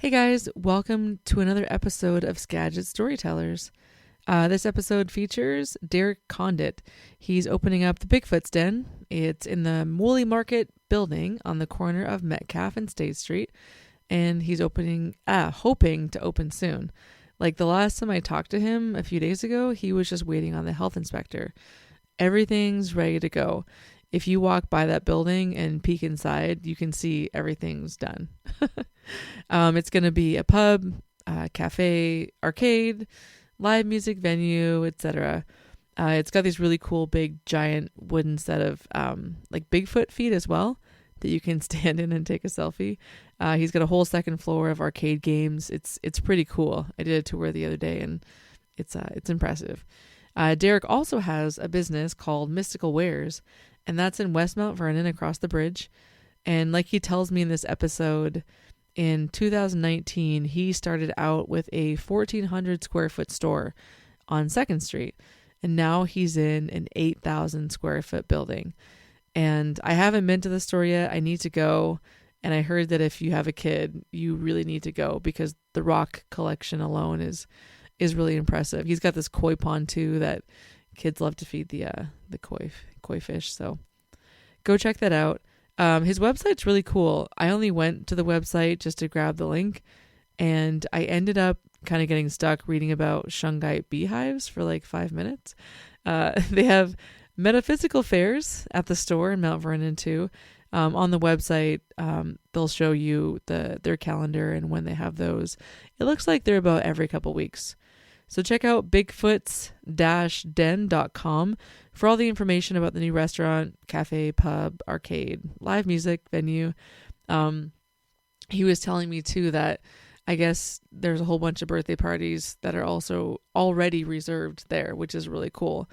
Hey guys, welcome to another episode of Skagit Storytellers. This episode features Derek Condit. He's opening up the Bigfoot's Den. It's in the Woolly Market building on the corner of Metcalf and State Street, and he's hoping to open soon. Like the last time I talked to him a few days ago, he was just waiting on the health inspector. Everything's ready to go. If you walk by that building and peek inside, you can see everything's done. It's going to be a pub, cafe, arcade, live music venue, etc. It's got these really cool big giant wooden set of like Bigfoot feet as well that you can stand in and take a selfie. He's got a whole second floor of arcade games. It's pretty cool. I did a tour the other day and it's impressive. Derek also has a business called Mystical Wares, and that's in West Mount Vernon across the bridge. And like he tells me in this episode, in 2019, he started out with a 1,400 square foot store on 2nd Street. And now he's in an 8,000 square foot building. And I haven't been to the store yet. I need to go. And I heard that if you have a kid, you really need to go because the rock collection alone is really impressive. He's got this koi pond too that kids love to feed the koi fish. So go check that out. His website's really cool. I only went to the website just to grab the link, and I ended up kind of getting stuck reading about shungite beehives for like 5 minutes. They have metaphysical fairs at the store in Mount Vernon too. On the website, they'll show you their calendar and when they have those. It looks like they're about every couple weeks. So check out bigfoots-den.com for all the information about the new restaurant, cafe, pub, arcade, live music venue. He was telling me too that I guess there's a whole bunch of birthday parties that are also already reserved there, which is really cool.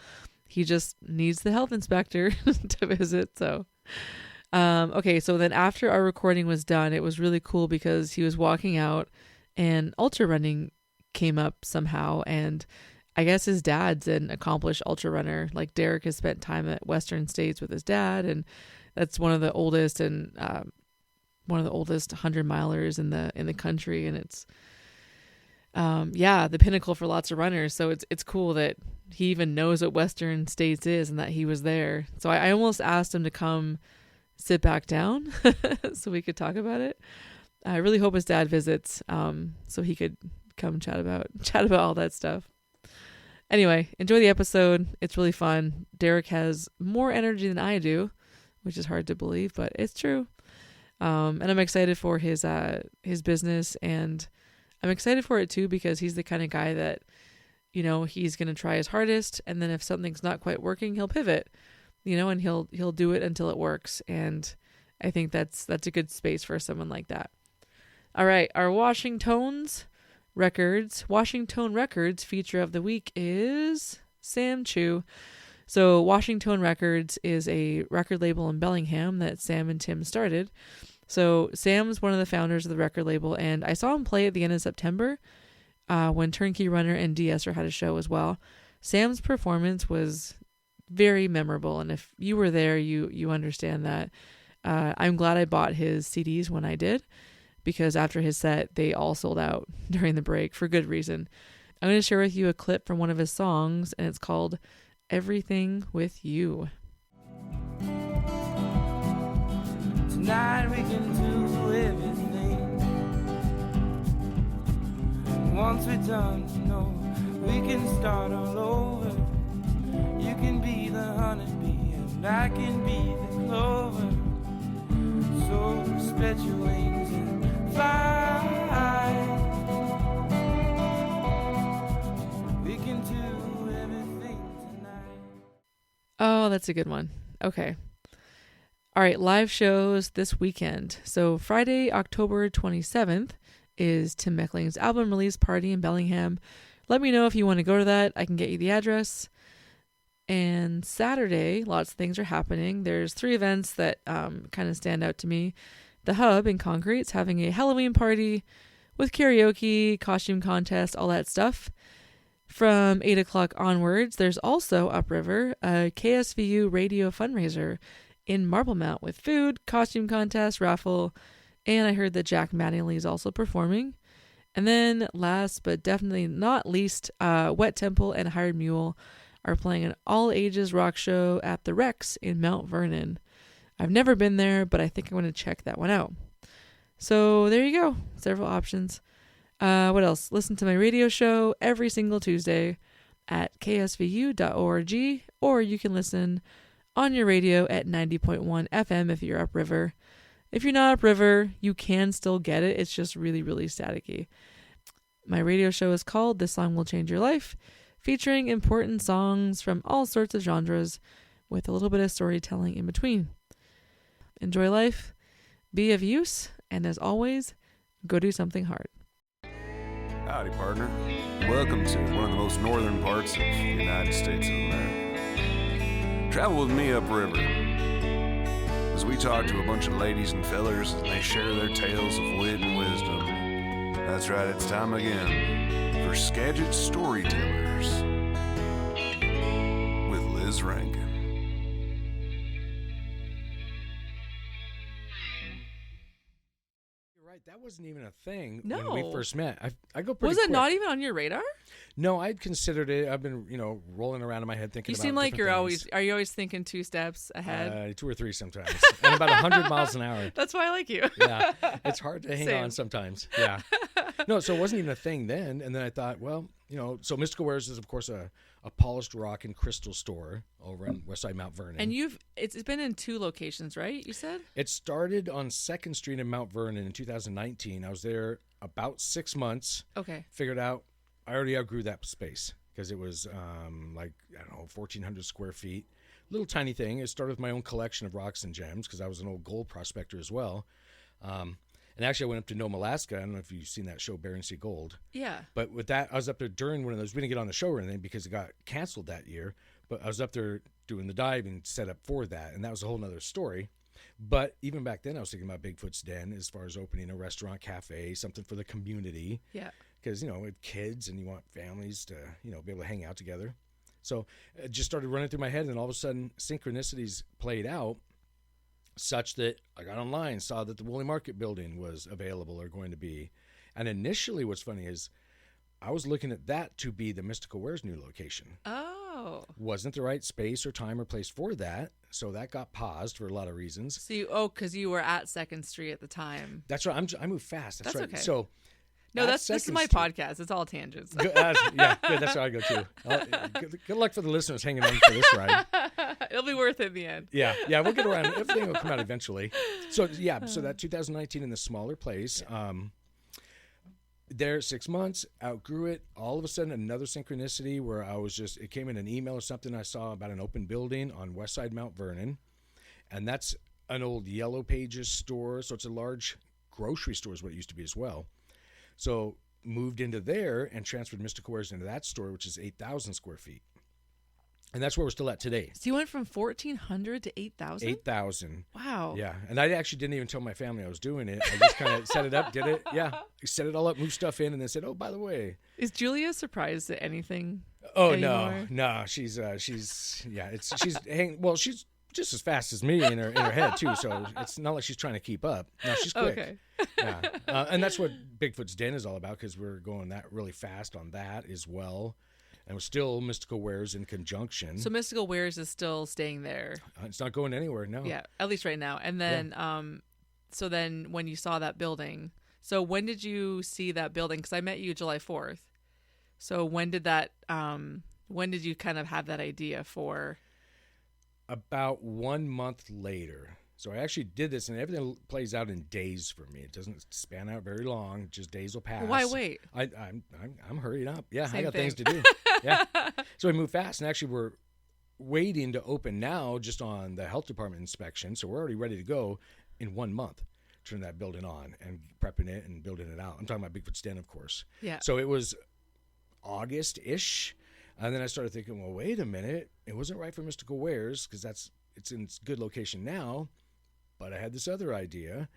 He just needs the health inspector to visit. So, okay. So then after our recording was done, it was really cool because he was walking out and ultra running came up somehow, and I guess his dad's an accomplished ultra runner. Like Derek has spent time at Western States with his dad, and that's one of the oldest 100-milers in the country, and it's the pinnacle for lots of runners. So it's cool that he even knows what Western States is and that he was there. So I almost asked him to come sit back down so we could talk about it. I really hope his dad visits so he could come chat about all that stuff. Anyway, enjoy the episode. It's really fun. Derek has more energy than I do, which is hard to believe, but it's true. And I'm excited for his business, and I'm excited for it too because he's the kind of guy that, you know, he's going to try his hardest, and then if something's not quite working, he'll pivot, you know, and he'll do it until it works. And I think that's a good space for someone like that. All right, our Washington Records feature of the week is Sam Chu. So Washington Records is a record label in Bellingham that Sam and Tim started. So Sam's one of the founders of the record label, and I saw him play at the end of September when Turnkey Runner and De-esser had a show as well. Sam's performance was very memorable, and if you were there, you understand that. I'm glad I bought his CDs when I did, because after his set, they all sold out during the break for good reason. I'm going to share with you a clip from one of his songs, and it's called Everything With You. Tonight we can do everything. Once we're done, you know, we can start all over. You can be the honeybee and I can be the clover. So spread your wings and fly. We can do everything tonight. Oh, that's a good one. Okay. All right, live shows this weekend. So Friday, October 27th is Tim Meckling's album release party in Bellingham. Let me know if you want to go to that. I can get you the address. And Saturday, lots of things are happening. There's 3 events that kind of stand out to me. The Hub in Concrete's having a Halloween party with karaoke, costume contest, all that stuff. From 8 o'clock onwards, there's also Upriver, a KSVU radio fundraiser in Marblemount with food, costume contest, raffle, and I heard that Jack Mattingly is also performing. And then last but definitely not least, Wet Temple and Hired Mule are playing an all-ages rock show at the Rex in Mount Vernon. I've never been there, but I think I'm going to check that one out. So there you go. Several options. What else? Listen to my radio show every single Tuesday at ksvu.org, or you can listen on your radio at 90.1 FM if you're upriver. If you're not upriver, you can still get it. It's just really, really staticky. My radio show is called This Song Will Change Your Life, featuring important songs from all sorts of genres with a little bit of storytelling in between. Enjoy life, be of use, and as always, go do something hard. Howdy, partner. Welcome to one of the most northern parts of the United States of America. Travel with me upriver as we talk to a bunch of ladies and fellers and they share their tales of wit and wisdom. That's right, it's time again for Skagit Storytellers with Liz Rankin. Right, that wasn't even a thing No. when we first met. I go pretty Was it quick. not even on your radar? No, I'd considered it. I've been, rolling around in my head thinking You about seem like different you're things. are you always thinking 2 steps ahead? 2 or 3 sometimes, and about 100 miles an hour. That's why I like you. Yeah, it's hard to hang Same. on sometimes. Yeah, no, so it wasn't even a thing then. And then I thought, well, so Mystical Wares is of course a polished rock and crystal store over on Westside Mount Vernon. And it's been in 2 locations, right? You said? It started on 2nd Street in Mount Vernon in 2019. I was there about 6 months. Okay. Figured out I already outgrew that space because it was 1,400 square feet. Little tiny thing. It started with my own collection of rocks and gems because I was an old gold prospector as well. And actually, I went up to Nome, Alaska. I don't know if you've seen that show, Bering Sea Gold. Yeah. But with that, I was up there during one of those. We didn't get on the show or anything because it got canceled that year. But I was up there doing the diving set up for that. And that was a whole nother story. But even back then, I was thinking about Bigfoot's Den as far as opening a restaurant, cafe, something for the community. Yeah. Because, with kids and you want families to, be able to hang out together. So it just started running through my head. And then all of a sudden, synchronicities played out such that I got online, saw that the Woolly Market building was available or going to be. And initially, what's funny is I was looking at that to be the Mystical Wares new location. Oh. Wasn't the right space or time or place for that. So that got paused for a lot of reasons. So because you were at 2nd Street at the time. That's right. I moved fast. That's right. okay. So No, at this is 2nd my Street- podcast. It's all tangents. Good, yeah, good. That's where I go too. Good luck for the listeners hanging on for this ride. It'll be worth it in the end. Yeah, we'll get around. Everything will come out eventually. So so that 2019 in the smaller place. There 6 months, outgrew it. All of a sudden, another synchronicity where it came in an email or something I saw about an open building on Westside Mount Vernon, and that's an old Yellow Pages store. So it's a large grocery store is what it used to be as well. So moved into there and transferred Mystical Wares into that store, which is 8,000 square feet. And that's where we're still at today. So you went from 1,400 to 8,000? 8,000. Wow. Yeah. And I actually didn't even tell my family I was doing it. I just kind of set it up, did it. Yeah. Set it all up, moved stuff in, and then said, oh, by the way. Is Julia surprised at anything? Oh, anymore? no. She's just as fast as me in her head, too. So it's not like she's trying to keep up. No, she's quick. Okay. Yeah. And that's what Bigfoot's Den is all about because we're going that really fast on that as well. And we're still Mystical Wares in conjunction. So Mystical Wares is still staying there. It's not going anywhere, no. Yeah, at least right now. And then, so then when you saw that building, so when did you see that building? Because I met you July 4th. So when did you kind of have that idea for? About 1 month later. So I actually did this, and everything plays out in days for me. It doesn't span out very long; just days will pass. Why wait? I'm hurrying up. Yeah, Same I got thing. things to do. Yeah, so we move fast, and actually we're waiting to open now, just on the health department inspection. So we're already ready to go in 1 month. Turn that building on and prepping it and building it out. I'm talking about Bigfoot's Den, of course. Yeah. So it was August-ish, and then I started thinking, well, wait a minute, it wasn't right for Mystical Wares because it's in good location now. But I had this other idea,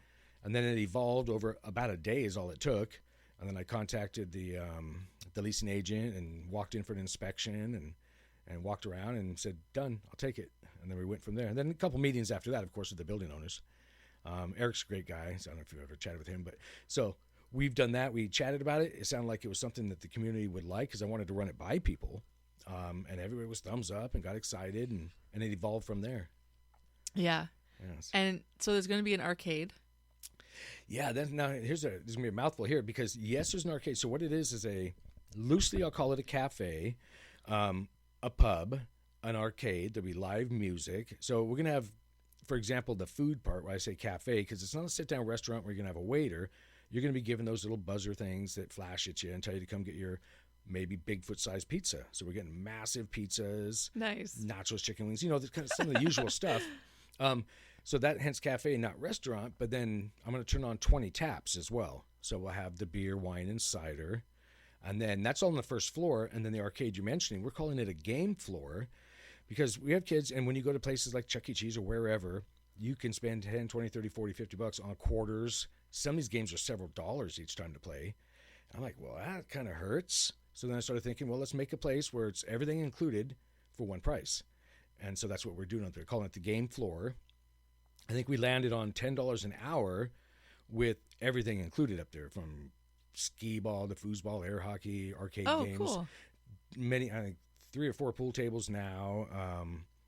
and then it evolved over about a day is all it took. And then I contacted the leasing agent and walked in for an inspection and walked around and said, done, I'll take it. And then we went from there. And then a couple meetings after that, of course, with the building owners. Eric's a great guy, so I don't know if you've ever chatted with him. But so we've done that. We chatted about it. It sounded like it was something that the community would like because I wanted to run it by people. And everybody was thumbs up and got excited, and it evolved from there. Yeah. Yes. And so there's going to be an arcade. Yeah. Now there's going to be a mouthful here because yes, there's an arcade. So what it is loosely I'll call it a cafe, a pub, an arcade. There'll be live music. So we're going to have, for example, the food part where I say cafe, because it's not a sit-down restaurant where you're going to have a waiter. You're going to be given those little buzzer things that flash at you and tell you to come get your maybe Bigfoot-sized pizza. So we're getting massive pizzas, Nice. nachos, chicken wings, kind of some of the usual stuff. So that hence cafe, not restaurant. But then I'm going to turn on 20 taps as well. So we'll have the beer, wine, and cider. And then that's all on the first floor. And then the arcade you're mentioning, we're calling it a game floor because we have kids. And when you go to places like Chuck E. Cheese or wherever, you can spend 10, 20, 30, 40, $50 on quarters. Some of these games are several dollars each time to play. I'm like, well, that kind of hurts. So then I started thinking, well, let's make a place where it's everything included for one price. And so that's what we're doing out there, calling it the game floor. I think we landed on $10 an hour with everything included up there, from skee ball to foosball, air hockey, arcade games. Cool. Many, I think 3 or 4 pool tables now.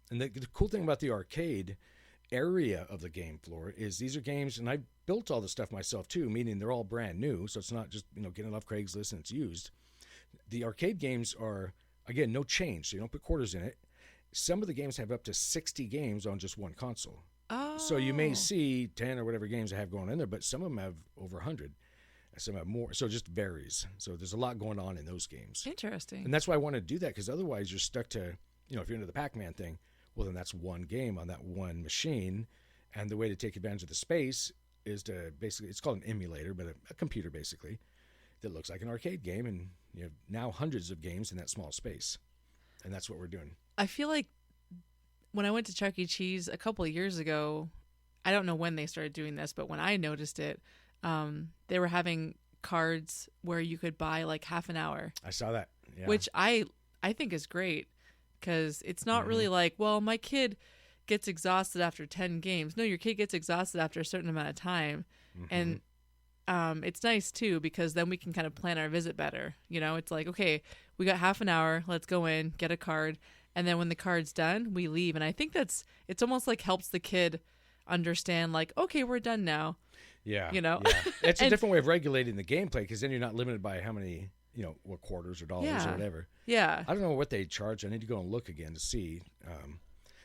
And the cool thing about the arcade area of the game floor is these are games, and I built all the stuff myself too, meaning they're all brand new. So it's not just, getting it off Craigslist and it's used. The arcade games are, again, no change. So you don't put quarters in it. Some of the games have up to 60 games on just one console. Oh. So you may see 10 or whatever games I have going in there, but some of them have over 100. Some have more. So it just varies. So there's a lot going on in those games. Interesting. And that's why I want to do that, because otherwise you're stuck to, if you're into the Pac-Man thing, well, then that's one game on that one machine. And the way to take advantage of the space is to basically, it's called an emulator, but a computer basically that looks like an arcade game. And you have now hundreds of games in that small space. And that's what we're doing. I feel like when I went to Chuck E. Cheese a couple of years ago, I don't know when they started doing this, but when I noticed it, they were having cards where you could buy like half an hour. I saw that. Yeah. Which I think is great, because it's not really like, well, my kid gets exhausted after 10 games. No, your kid gets exhausted after a certain amount of time. And it's nice too, because then we can kind of plan our visit better. It's like, okay, we got half an hour. Let's go in, get a card. And then when the card's done, we leave. And I think it's almost like helps the kid understand, like, okay, we're done now. Yeah. Yeah. It's a different way of regulating the gameplay, because then you're not limited by how many, what quarters or dollars or whatever. Yeah. I don't know what they charge. I need to go and look again to see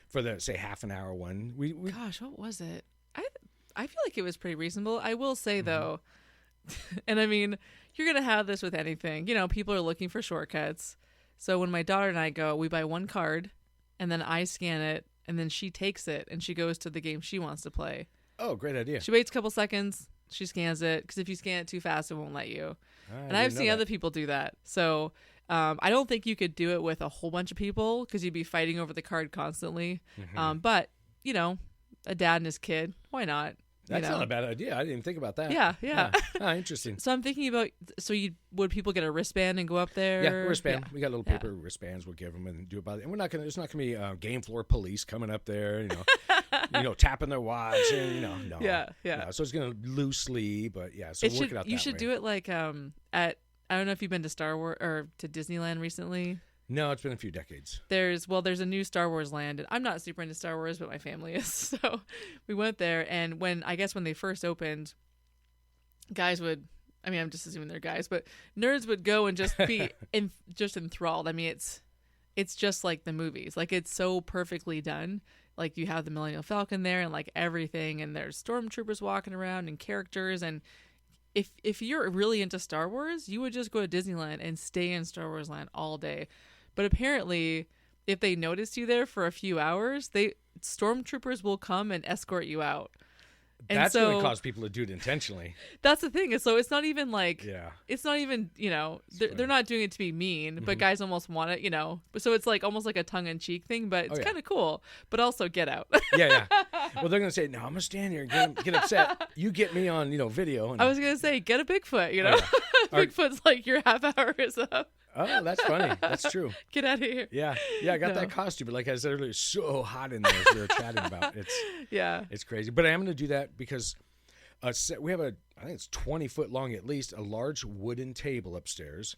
for the, say, half an hour one. We Gosh, what was it? I feel like it was pretty reasonable. I will say, though, and I mean, you're going to have this with anything. People are looking for shortcuts. So when my daughter and I go, we buy one card, and then I scan it, and then she takes it, and she goes to the game she wants to play. Oh, great idea. She waits a couple seconds, she scans it, because if you scan it too fast, it won't let you. And I've seen other people do that. So I don't think you could do it with a whole bunch of people, because you'd be fighting over the card constantly. But, a dad and his kid, why not? That's not a bad idea. I didn't even think about that. Yeah. Interesting. So I'm thinking about, would people get a wristband and go up there? Yeah, wristband. Yeah. We got little paper wristbands. We'll give them and do it by. And we're not gonna. There's not gonna be game floor police coming up there. Tapping their watch. And, no. Yeah. No, so it's gonna loosely, but yeah. So work it out. You should do it like at. I don't know if you've been to Star Wars or to Disneyland recently. No, it's been a few decades. There's a new Star Wars land, and I'm not super into Star Wars, but my family is. So we went there, and when they first opened, guys would, I'm just assuming they're guys, but nerds would go and just be just enthralled. I mean, it's just like the movies. Like, it's so perfectly done. Like, you have the Millennium Falcon there and like everything, and there's stormtroopers walking around and characters, and if you're really into Star Wars, you would just go to Disneyland and stay in Star Wars Land all day. But apparently, if they notice you there for a few hours, stormtroopers will come and escort you out. And that's going to cause people to do it intentionally. That's the thing. So it's not even like, it's not even, they're not doing it to be mean, but guys almost want it, So it's like almost like a tongue-in-cheek thing, but it's kind of cool. But also, get out. Yeah. Well, they're going to say, no, I'm going to stand here and get upset. You get me on, video. And, I was going to say, get a Bigfoot, Bigfoot's like, your half hour is up. Oh, that's funny. That's true. Get out of here. Yeah. I got that costume, but like I said earlier, it's so hot in there as we were chatting about. It's crazy. But I am going to do that because We have I think it's 20 foot long at least, a large wooden table upstairs.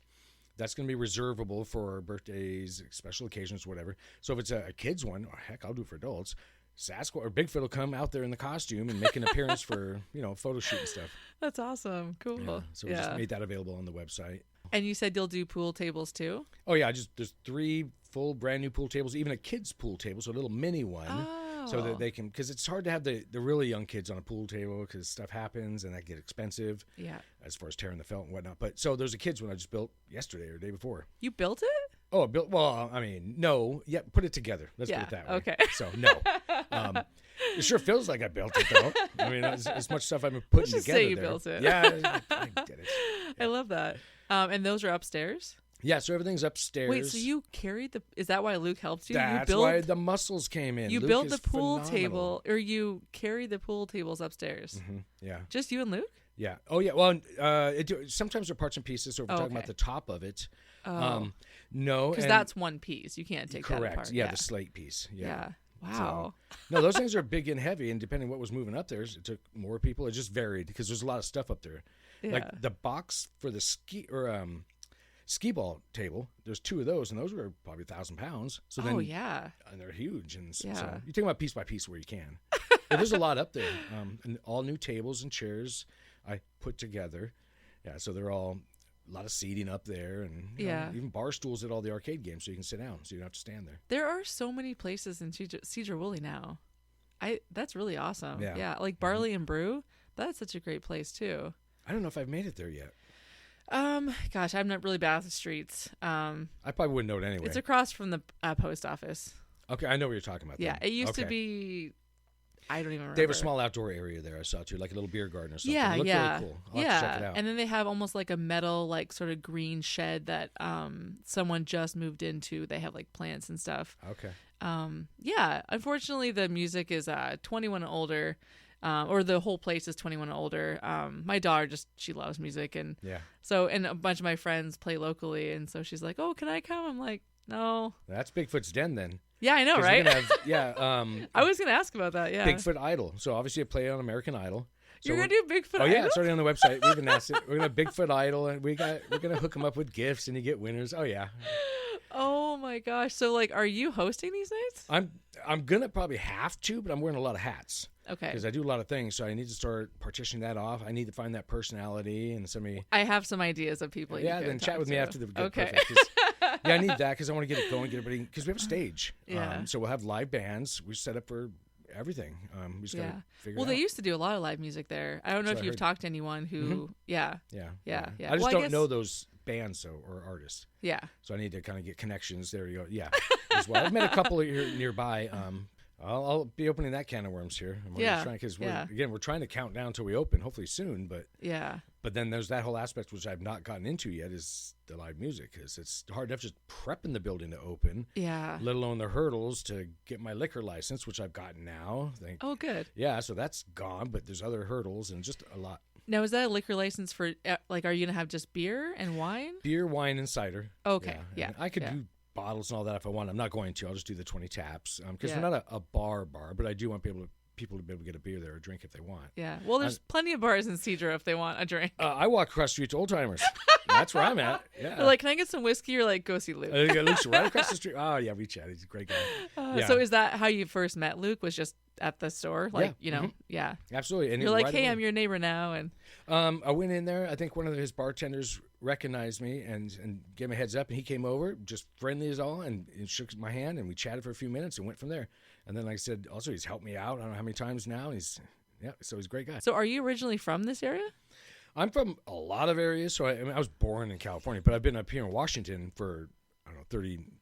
That's going to be reservable for birthdays, special occasions, whatever. So if it's a kid's one, or heck, I'll do it for adults. Sasquatch or Bigfoot will come out there in the costume and make an appearance for, photo shoot and stuff. That's awesome. Cool. Yeah, so we just made that available on the website. And you said you'll do pool tables too? Oh, yeah. There's 3 full brand new pool tables, even a kid's pool table, so a little mini one. Oh. So that they can, because it's hard to have the really young kids on a pool table because stuff happens and that get expensive. Yeah. As far as tearing the felt and whatnot. But so there's a kid's one I just built yesterday or the day before. You built it? Oh, well, I mean, no. Yeah, put it together. Let's put it that way. Okay. So, no. It sure feels like I built it, though. I mean, as much stuff I've been putting Let's just together say you there. built it. Yeah, I did it. I love that. And those are upstairs? Yeah, so everything's upstairs. Wait, so you carried is that why Luke helped you? That's why the muscles came in. You Luke built is the pool phenomenal. table, or you carried the pool tables upstairs? Mm-hmm. Yeah. Just you and Luke? Yeah. Oh, yeah. Well, sometimes they're parts and pieces, so if we're talking okay. about the top of it. Oh. No. Because that's one piece. You can't take that apart. Correct. Yeah, the slate piece. Yeah. Wow. So, no, those things are big and heavy, and depending on what was moving up there, it took more people. It just varied because there's a lot of stuff up there. Yeah. Like the box for the ski ball table, there's 2 of those, and those were probably 1,000 pounds. So then, yeah. And they're huge. And Yeah. so you take them out piece by piece where you can. But there's a lot up there. And all new tables and chairs I put together. Yeah, so they're all a lot of seating up there, and even bar stools at all the arcade games so you can sit down, so you don't have to stand there. There are so many places in Cedar Woolley now. That's really awesome. Yeah. Like Barley and Brew, that's such a great place too. I don't know if I've made it there yet. Gosh, I'm not really bad with the streets. I probably wouldn't know it anyway. It's across from the post office. Okay, I know what you're talking about. Yeah, then. it used to be. I don't even remember. They have a small outdoor area there I saw too, like a little beer garden or something. Yeah, it looked yeah, really cool. I'll have to check it out. And then they have almost like a metal, like sort of green shed that someone just moved into. They have like plants and stuff. Okay. Yeah. Unfortunately, the music is 21 and older. Or the whole place is 21 and older. My daughter she loves music, and and a bunch of my friends play locally, and so she's like, "Oh, can I come?" I'm like, "No." That's Bigfoot's Den then. Yeah, I know, right? I was gonna ask about that. Yeah, Bigfoot Idol. So obviously, I play on American Idol. So you're gonna do Bigfoot Idol? Oh yeah, it's already on the website. We've announced it. We're gonna have Bigfoot Idol, and we're gonna hook them up with gifts, and you get winners. Oh yeah. Oh my gosh! So like, are you hosting these nights? I'm gonna probably have to, but I'm wearing a lot of hats. Okay. Because I do a lot of things, so I need to start partitioning that off. I need to find that personality and somebody. I have some ideas of people. Yeah, you then chat with me after the. Okay. Yeah, I need that because I want to get it going, get everybody. Because we have a stage. Yeah. So we'll have live bands. We set up for everything. We just gotta figure it out. Well, they used to do a lot of live music there. I don't know if you've talked to anyone who. Mm-hmm. Yeah. I just don't know those bands though or artists. Yeah. So I need to kind of get connections. There you go. Yeah. As well, I've met a couple here nearby. I'll be opening that can of worms here. Because we're trying to count down till we open, hopefully soon. But then there's that whole aspect which I've not gotten into yet is the live music, because it's hard enough just prepping the building to open. Yeah. Let alone the hurdles to get my liquor license, which I've gotten now. Oh, good. Yeah, so that's gone, but there's other hurdles and just a lot. Now, is that a liquor license for like? Are you gonna have just beer and wine? Beer, wine, and cider. Okay. Yeah. I could do bottles and all that if I want. I'm not going to. I'll just do the 20 taps because we're not a bar, but I do want people to be able to get a beer there or a drink if they want. Yeah. Well, there's plenty of bars in Cedar if they want a drink. I walk across the street to Old Timers. That's where I'm at. Yeah. They're like, can I get some whiskey? Or like, go see Luke. Luke's right across the street. Oh yeah, we chatted. He's a great guy. So is that how you first met Luke? Was just at the store? Like, yeah. Absolutely. And you're like, hey, I'm your neighbor now. And I went in there. I think one of his bartenders recognized me and gave me a heads up, and he came over, just friendly as all, and shook my hand, and we chatted for a few minutes and went from there. And then, like I said, also he's helped me out I don't know how many times now. So he's a great guy. So are you originally from this area? I'm from a lot of areas. So I was born in California, but I've been up here in Washington for, I don't know,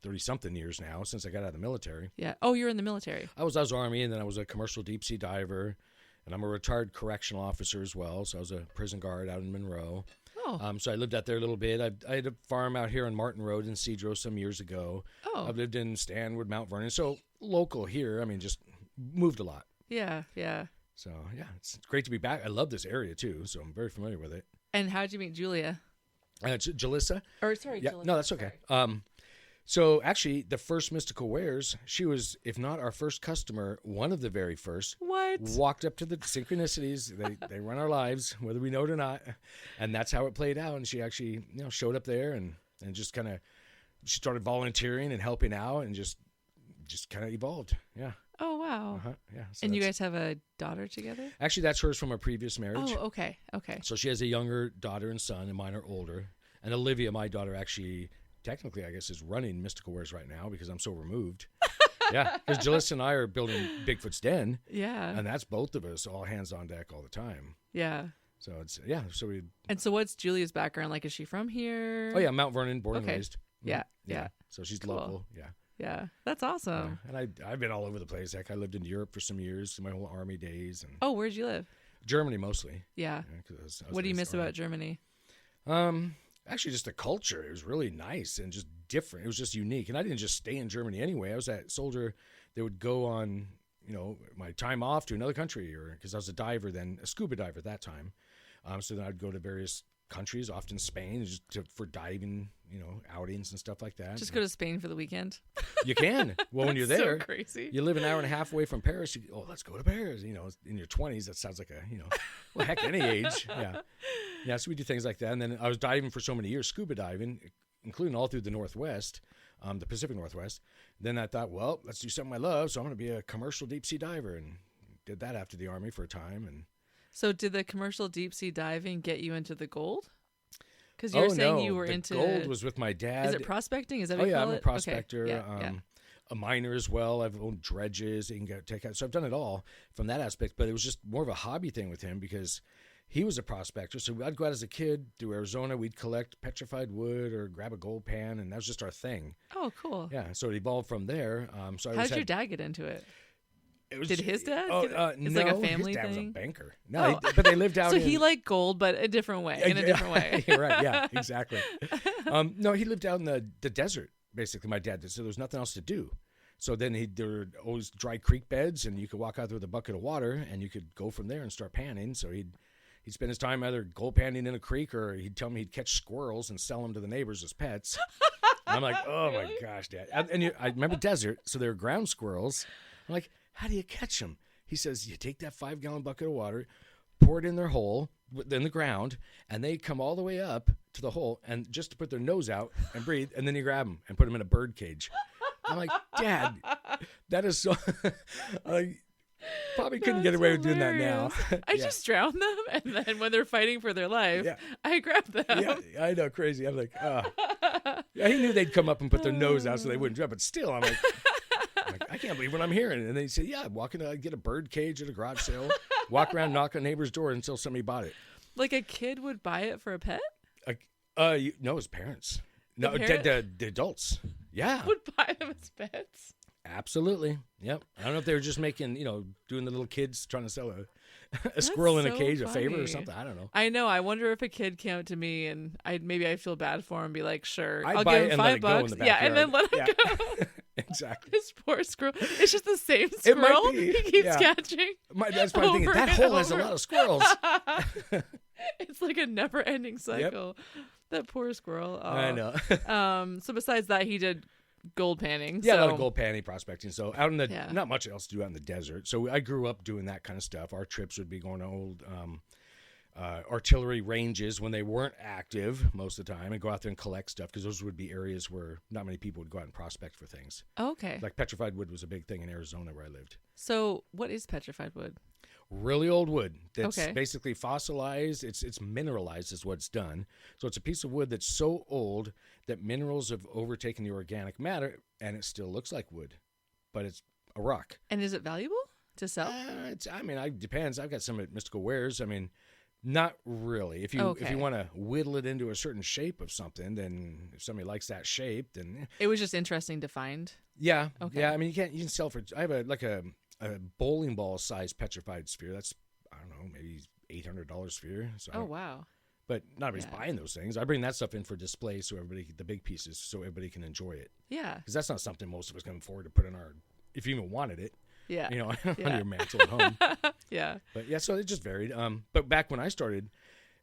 30 something years now since I got out of the military. Yeah. Oh, you're in the military. I was Army, and then I was a commercial deep sea diver, and I'm a retired correctional officer as well. So I was a prison guard out in Monroe. Oh. So I lived out there a little bit. I had a farm out here on Martin Road in Cedro some years ago. Oh. I've lived in Stanwood, Mount Vernon. So local here. I mean, just moved a lot. Yeah, yeah. So, yeah, it's great to be back. I love this area, too, so I'm very familiar with it. And how'd you meet Julia? Jalissa? Or, sorry, yeah, Jalissa. No, that's okay. So actually, the first Mystical Wares, she was, if not our first customer, one of the very first. What? Walked up to the synchronicities. They run our lives, whether we know it or not. And that's how it played out. And she actually, showed up there and just kind of, she started volunteering and helping out and just kind of evolved. Yeah. Oh, wow. Yeah. So And you guys have a daughter together? Actually, that's hers from a previous marriage. Oh, okay. Okay. So she has a younger daughter and son, and mine are older. And Olivia, my daughter, actually, technically, I guess, is running Mystical Wares right now because I'm so removed. Yeah, because Jalissa and I are building Bigfoot's Den. Yeah. And that's both of us, all hands on deck all the time. Yeah. So it's, yeah. So we. And so what's Julia's background? Like, is she from here? Oh, yeah, Mount Vernon, born and Okay. raised. Yeah. Yeah. So she's Cool. local. Yeah. Yeah. That's awesome. And I've been all over the place. Heck, I lived in Europe for some years, my whole Army days. And Oh, where'd you live? Germany mostly. Yeah. 'Cause I was What do you raised miss Army. about Germany? Actually, just the culture. It was really nice and just different. It was just unique. And I didn't just stay in Germany anyway. I was that soldier that would go on, my time off to another country, or because I was a diver then, a scuba diver at that time. So then I'd go to various countries, often Spain, for diving, outings and stuff like that. Just go to Spain for the weekend. You can. Well, when you're That's there, so crazy. you live an hour and a half away from Paris. Let's go to Paris. In your 20s, that sounds like well, heck, any age. Yeah. Yeah, so we do things like that. And then I was diving for so many years, scuba diving, including all through the Northwest, the Pacific Northwest. Then I thought, well, let's do something I love. So I'm going to be a commercial deep sea diver, and did that after the Army for a time. And So did the commercial deep sea diving get you into the gold? Because you were saying you were the into gold was with my dad. Is it prospecting? Is that Oh what you yeah, call I'm it? a prospector. Okay. Yeah, A miner as well. I've owned dredges. You can take out. So I've done it all from that aspect. But it was just more of a hobby thing with him because he was a prospector. So I'd go out as a kid through Arizona. We'd collect petrified wood or grab a gold pan, and that was just our thing. Oh, cool. Yeah. So it evolved from there. So I How did your dad get into it? Did his dad? It's no, like a family his dad thing? was a banker. No, but they lived out. So in, he liked gold, but a different way. In a different way. You're right. Yeah, exactly. No, he lived out in the desert. Basically, my dad did. So there was nothing else to do. So then there were always dry creek beds, and you could walk out there with a bucket of water, and you could go from there and start panning. So he'd spend his time either gold panning in a creek, or he'd tell me he'd catch squirrels and sell them to the neighbors as pets. And I'm like, oh Really? my gosh, Dad. I remember desert, so they were ground squirrels. I'm like, how do you catch them? He says, you take that 5-gallon bucket of water, pour it in their hole in the ground, and they come all the way up to the hole and just to put their nose out and breathe, and then you grab them and put them in a bird cage. I'm like, Dad, that is so. I probably couldn't get away with doing that now. I just drown them, and then when they're fighting for their life, I grab them. Yeah, I know, crazy. I'm like, oh. Yeah, he knew they'd come up and put their nose out so they wouldn't drown, but still, I'm like, I can't believe what I'm hearing. And they say, yeah, get a bird cage at a garage sale, walk around, knock on a neighbor's door until somebody bought it. Like a kid would buy it for a pet? No, his parents. No, the adults. Yeah. Would buy them as pets? Absolutely. Yep. I don't know if they were just making, doing the little kids trying to sell a squirrel in a cage a favor or something. I don't know. I know. I wonder if a kid came up to me and I'd feel bad for him and be like, sure, I'd I'll buy give it him and let it go in $5. the Yeah, and then let him go. Exactly. This poor squirrel. It's just the same It might squirrel be, he keeps yeah. catching. My dad's probably thinking, over that and hole has a over. lot of squirrels. It's like a never-ending cycle. That poor squirrel. Oh. I know. So besides that, he did gold panning. Yeah, so. a lot of gold panning prospecting. So out in the, Yeah. not much else to do out in the desert. So I grew up doing that kind of stuff. Our trips would be going to old artillery ranges when they weren't active most of the time, and go out there and collect stuff, because those would be areas where not many people would go out and prospect for things. Okay. Like petrified wood was a big thing in Arizona where I lived. So what is petrified wood? Really old wood that's Okay. basically fossilized. It's mineralized is what it's done. So it's a piece of wood that's so old that minerals have overtaken the organic matter, and it still looks like wood, but it's a rock. And is it valuable to sell? It depends. I've got some at Mystical Wares. Not really. If you want to whittle it into a certain shape of something, then if somebody likes that shape, then It was just interesting to find. yeah. Okay. Yeah, you can sell for. I have a bowling ball size petrified sphere. That's, I don't know, maybe $800 sphere. So Oh, wow. But not everybody's Yeah. buying those things. I bring that stuff in for display so the big pieces, so everybody can enjoy it. Yeah. Because that's not something most of us can afford to put in if you even wanted it, Yeah. on Yeah. your mantle at home. Yeah. But yeah, so it just varied. But back when I started,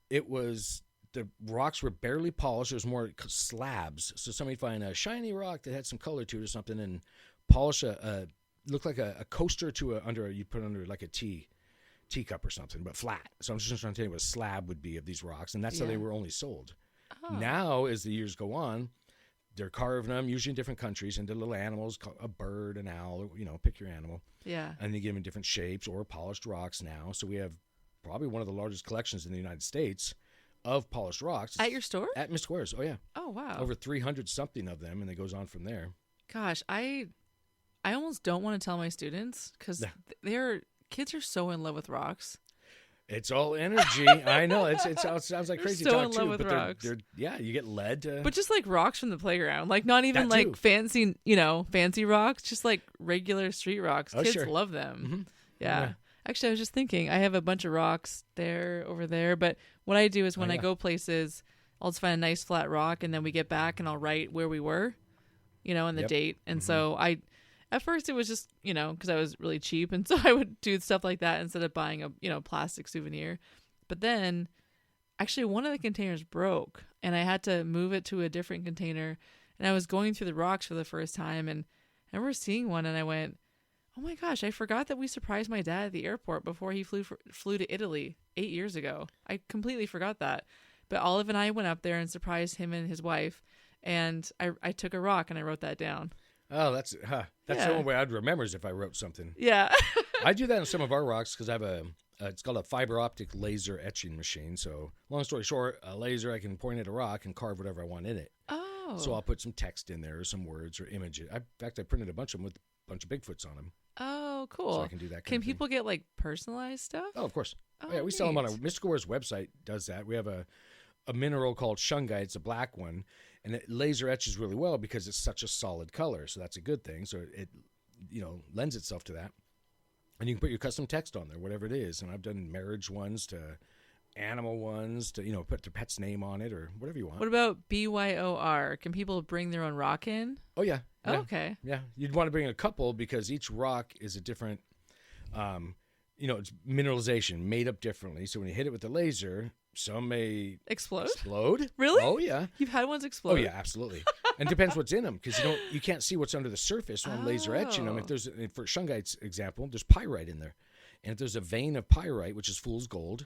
it was the rocks were barely polished. It was more slabs. So somebody find a shiny rock that had some color to it or something and polish looked like a coaster to you put under like a teacup or something, but flat. So I'm just trying to tell you what a slab would be of these rocks, and that's how they were only sold. Oh. Now, as the years go on, they're carving them, usually in different countries, into little animals, a bird, an owl, pick your animal. Yeah. And they give them in different shapes or polished rocks now. So we have probably one of the largest collections in the United States of polished rocks. At your store? At Miss Squares. Oh, yeah. Oh, wow. Over 300 something of them, and it goes on from there. Gosh, I almost don't want to tell my students because kids are so in love with rocks. It's all energy. I know. It sounds like crazy so talk in love too, with but rocks. you get led to. But just like rocks from the playground, like not even That like too. fancy, fancy rocks, just like regular street rocks. Oh, Kids sure. love them. Mm-hmm. Yeah. Actually, I was just thinking, I have a bunch of rocks over there. But what I do is when I go places, I'll just find a nice flat rock, and then we get back, and I'll write where we were, and the date. And so at first it was just, because I was really cheap, and so I would do stuff like that instead of buying a plastic souvenir. But then, actually, one of the containers broke, and I had to move it to a different container. And I was going through the rocks for the first time, and I remember seeing one, and I went, oh my gosh, I forgot that we surprised my dad at the airport before he flew to Italy 8 years ago. I completely forgot that. But Olive and I went up there and surprised him and his wife, and I took a rock and I wrote that down. Oh, that's the only way I'd remember is if I wrote something. Yeah. I do that on some of our rocks because I have it's called a fiber optic laser etching machine. So long story short, a laser, I can point at a rock and carve whatever I want in it. Oh. So I'll put some text in there, or some words or images. In fact, I printed a bunch of them with a bunch of Bigfoots on them. Oh, cool. So I can do that. Can people get like personalized stuff? Oh, of course. Oh, yeah, we sell them on our neat. Mystical Ware's website. Does that? We have a mineral called shungite. It's a black one, and it laser etches really well because it's such a solid color. So that's a good thing. So it lends itself to that. And you can put your custom text on there, whatever it is. And I've done marriage ones to animal ones to put their pet's name on it or whatever you want. What about BYOR? Can people bring their own rock in? Oh yeah. Oh, okay. Yeah, you'd want to bring a couple because each rock is a different, it's mineralization made up differently. So when you hit it with the laser, some may Explode? Really? Oh yeah. You've had ones explode? Oh yeah, absolutely. And it depends what's in them because you can't see what's under the surface when I'm laser etching them. If there's for shungite's example, there's pyrite in there, and if there's a vein of pyrite, which is fool's gold,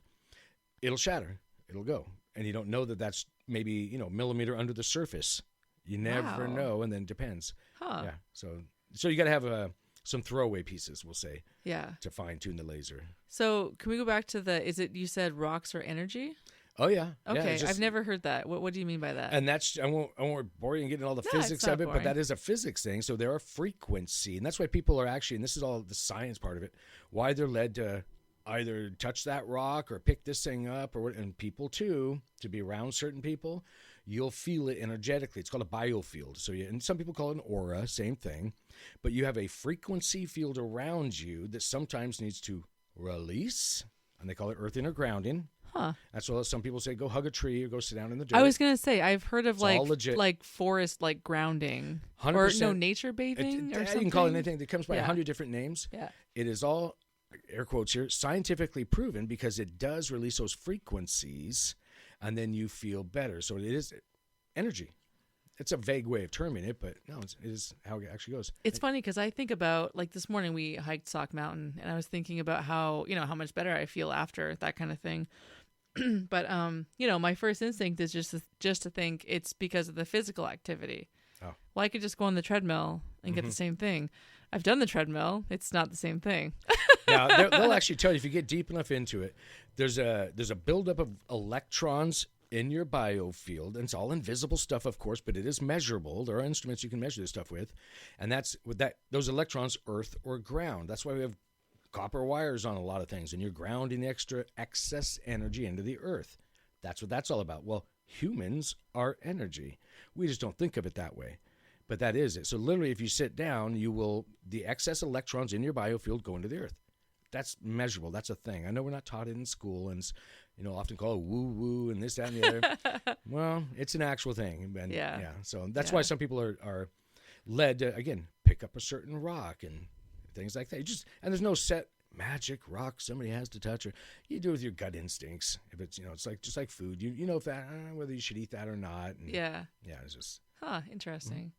it'll shatter. It'll go, and you don't know that that's maybe millimeter under the surface. You never know, and then it depends. Huh. Yeah. So you got to have some throwaway pieces, we'll say. Yeah. To fine tune the laser. So can we go back to you said rocks are energy? Oh yeah. Okay, yeah, I've never heard that. What do you mean by that? And that's I won't bore you and get into all the physics of it, boring. but that is a physics thing. So there are frequency, and that's why people are actually, and this is all the science part of it, why they're led to either touch that rock or pick this thing up, and people too, to be around certain people, you'll feel it energetically. It's called a biofield. So and some people call it an aura, same thing, but you have a frequency field around you that sometimes needs to release, and they call it earthing or grounding. Huh. That's why some people say go hug a tree or go sit down in the dirt. I was gonna say I've heard of all legit. like forest like grounding 100%. or nature bathing or something. You can call it anything. It comes by 100 Yeah. different names. Yeah. It is all air quotes here scientifically proven because it does release those frequencies, and then you feel better. So it is energy. It's a vague way of terming it, but no, it is how it actually goes. It's funny because I think about like this morning we hiked Sauk Mountain, and I was thinking about how how much better I feel after that kind of thing. But my first instinct is just to think it's because of the physical activity. Oh. Well, I could just go on the treadmill and get the same thing. I've done the treadmill; it's not the same thing. Now they'll actually tell you if you get deep enough into it. There's a buildup of electrons in your biofield, and it's all invisible stuff, of course, but it is measurable. There are instruments you can measure this stuff with, and that's with those electrons, earth or ground. That's why we have copper wires on a lot of things, and you're grounding the excess energy into the earth. That's what that's all about. Well, humans are energy. We just don't think of it that way, but that is it. So literally, if you sit down, the excess electrons in your biofield go into the earth. That's measurable. That's a thing. I know we're not taught it in school, and often call it woo-woo and this, that, and the other. Well, it's an actual thing. And, yeah. So that's why some people are led to, again, pick up a certain rock and things like that. And there's no set magic rock somebody has to touch, or you do it with your gut instincts. If it's, it's like just like food, you know if that whether you should eat that or not. And Yeah. yeah, it's just Interesting.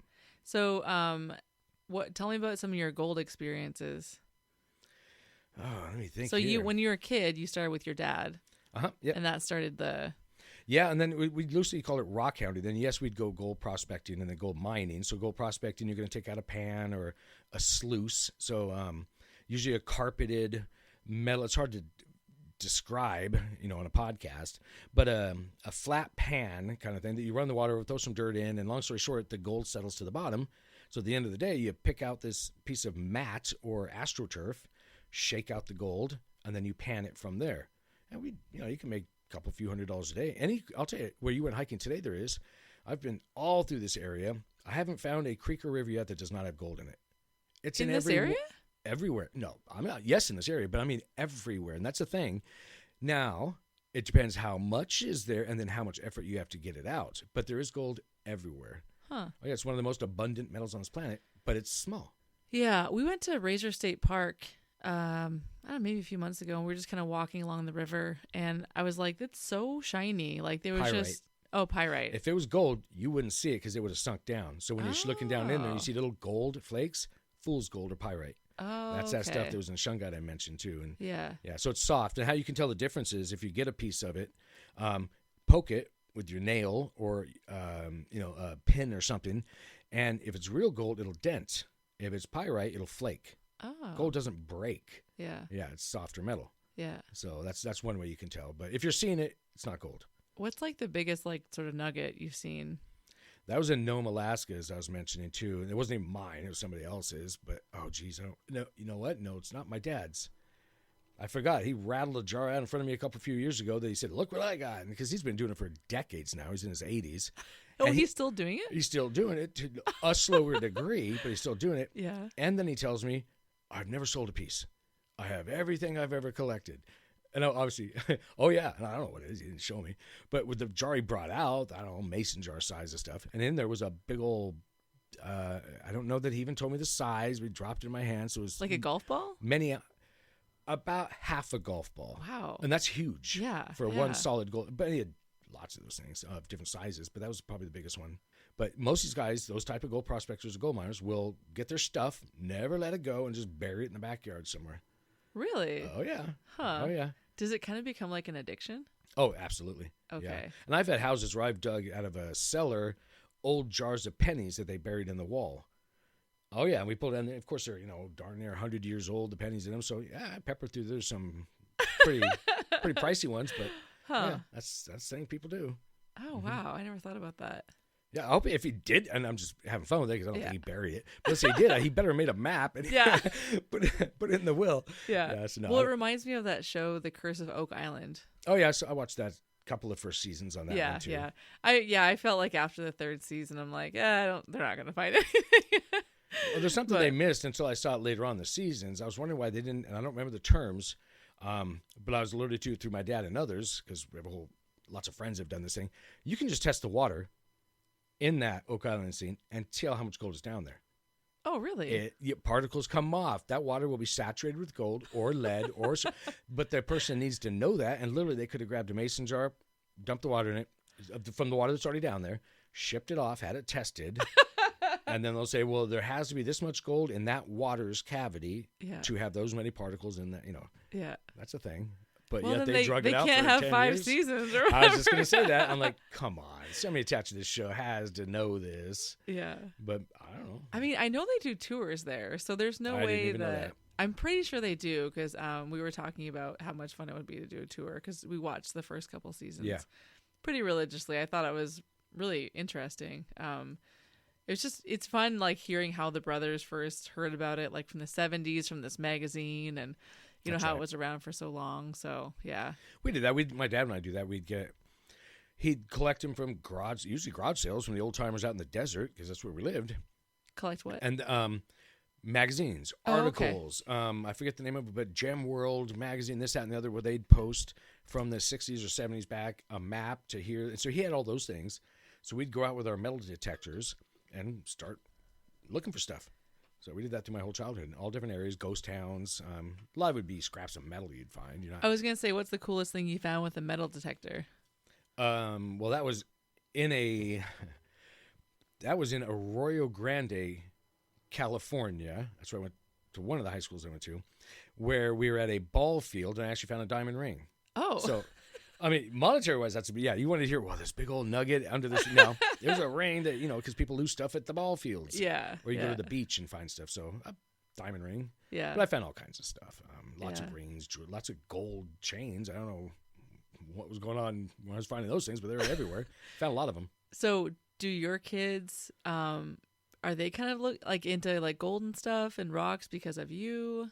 So, tell me about some of your gold experiences. let me think. So when you were a kid, you started with your dad. Yeah. And that started the. Yeah, and then we loosely call it rock hounding. Then yes, we'd go gold prospecting and then gold mining. So gold prospecting, you're going to take out a pan or a sluice. So usually a carpeted metal. It's hard to describe, on a podcast, but a flat pan kind of thing that you run the water, throw some dirt in, and long story short, the gold settles to the bottom. So at the end of the day, you pick out this piece of mat or astroturf, shake out the gold, and then you pan it from there. And you can make a couple few $100s a day. I'll tell you, where you went hiking today, there is. I've been all through this area. I haven't found a creek or river yet that does not have gold in it. It's in this area? Everywhere. No, I'm not. Yes, in this area, but I mean everywhere. And that's the thing. Now, it depends how much is there and then how much effort you have to get it out. But there is gold everywhere. Huh. Oh, yeah, it's one of the most abundant metals on this planet, but it's small. Yeah, we went to Razor State Park, I don't know, maybe a few months ago, and we were just kind of walking along the river, and I was like, that's so shiny. Like, there was Pyrite. just... Oh, pyrite. If it was gold, you wouldn't see it because it would have sunk down. So when you're looking down in there, you see little gold flakes, fool's gold or pyrite. Oh, That's that stuff that was in Shungite I mentioned too. And yeah, so it's soft. And how you can tell the difference is if you get a piece of it, poke it with your nail or a pin or something, and if it's real gold, it'll dent. If it's pyrite, it'll flake. Oh, Gold doesn't break. Yeah, it's softer metal. Yeah. So that's one way you can tell. But if you're seeing it, it's not gold. What's like the biggest sort of nugget you've seen? That was in Nome, Alaska, as I was mentioning too. And it wasn't even mine; it was somebody else's. But oh, geez, I don't. No, you know what? No, it's not my dad's. I forgot. He rattled a jar out in front of me a few years ago that he said, "Look what I got!" Because he's been doing it for decades now. He's in his 80s. Oh, he's still doing it? He's still doing it to a slower degree, but he's still doing it. Yeah. And then he tells me, "I've never sold a piece. I have everything I've ever collected." And obviously, oh yeah, and I don't know what it is. He didn't show me. But with the jar he brought out, I don't know, mason jar size of stuff. And in there was a big old, I don't know that he even told me the size. We dropped it in my hand. So it was like a golf ball? About half a golf ball. Wow. And that's huge. Yeah. For one solid gold. But he had lots of those things of different sizes. But that was probably the biggest one. But most of these guys, those type of gold prospectors or gold miners, will get their stuff, never let it go, and just bury it in the backyard somewhere. Really? Oh, yeah. Huh. Oh, yeah. Does it kind of become like an addiction? Oh, absolutely. Okay. Yeah. And I've had houses where I've dug out of a cellar old jars of pennies that they buried in the wall. Oh, yeah. And we pulled in, of course, they're, darn near 100 years old, the pennies in them. So, yeah, I pepper through. There's some pretty pricey ones, but yeah, that's the thing people do. Oh, wow. I never thought about that. Yeah, I hope if he did, and I'm just having fun with it because I don't think he buried it. But let's say he did, he better have made a map and put it in the will. Yeah. So no, well, it reminds me of that show, The Curse of Oak Island. Oh, yeah. So I watched that couple of first seasons on that one, too. Yeah. I felt like after the third season, I'm like, they're not going to find anything. Well, there's something they missed until I saw it later on in the seasons. I was wondering why they didn't, and I don't remember the terms, but I was alerted to it through my dad and others because we have lots of friends have done this thing. You can just test the water in that Oak Island scene and tell how much gold is down there. Oh, really? Particles come off. That water will be saturated with gold or lead, but the person needs to know that. And literally, they could have grabbed a mason jar, dumped the water in it from the water that's already down there, shipped it off, had it tested, and then they'll say, "Well, there has to be this much gold in that water's cavity to have those many particles in that." Yeah, that's a thing. But well, yet they drug it out for 10 years. They can't have 5 seasons or whatever. I was just going to say that. I'm like, come on. Somebody attached to this show has to know this. Yeah. But I don't know. I mean, I know they do tours there, so there's no way that... I'm pretty sure they do because we were talking about how much fun it would be to do a tour because we watched the first couple seasons pretty religiously. I thought it was really interesting. It's fun hearing how the brothers first heard about it, from the 70s from this magazine and... how it was around for so long. So, yeah. We did that. My dad and I do that. He'd collect them from usually garage sales from the old timers out in the desert, because that's where we lived. Collect what? And magazines, articles. I forget the name of it, but Gem World magazine, this, that, and the other, where they'd post from the 60s or 70s back a map to here. And so he had all those things. So we'd go out with our metal detectors and start looking for stuff. So we did that through my whole childhood in all different areas, ghost towns. A lot of it would be scraps of metal you'd find. I was gonna say, what's the coolest thing you found with a metal detector? Well, that was in Arroyo Grande, California. That's where I went to one of the high schools I went to, where we were at a ball field and I actually found a diamond ring. Oh, So, I mean, monetary-wise, that's you wanted to hear, well, this big old nugget under this. No, there's a ring that, because people lose stuff at the ball fields. yeah. Or you yeah. go to the beach and find stuff. So, a diamond ring. Yeah. But I found all kinds of stuff. Lots Yeah. of rings, lots of gold chains. I don't know what was going on when I was finding those things, but they were everywhere. Found a lot of them. So, do your kids, are they kind of look like into like golden stuff and rocks because of you?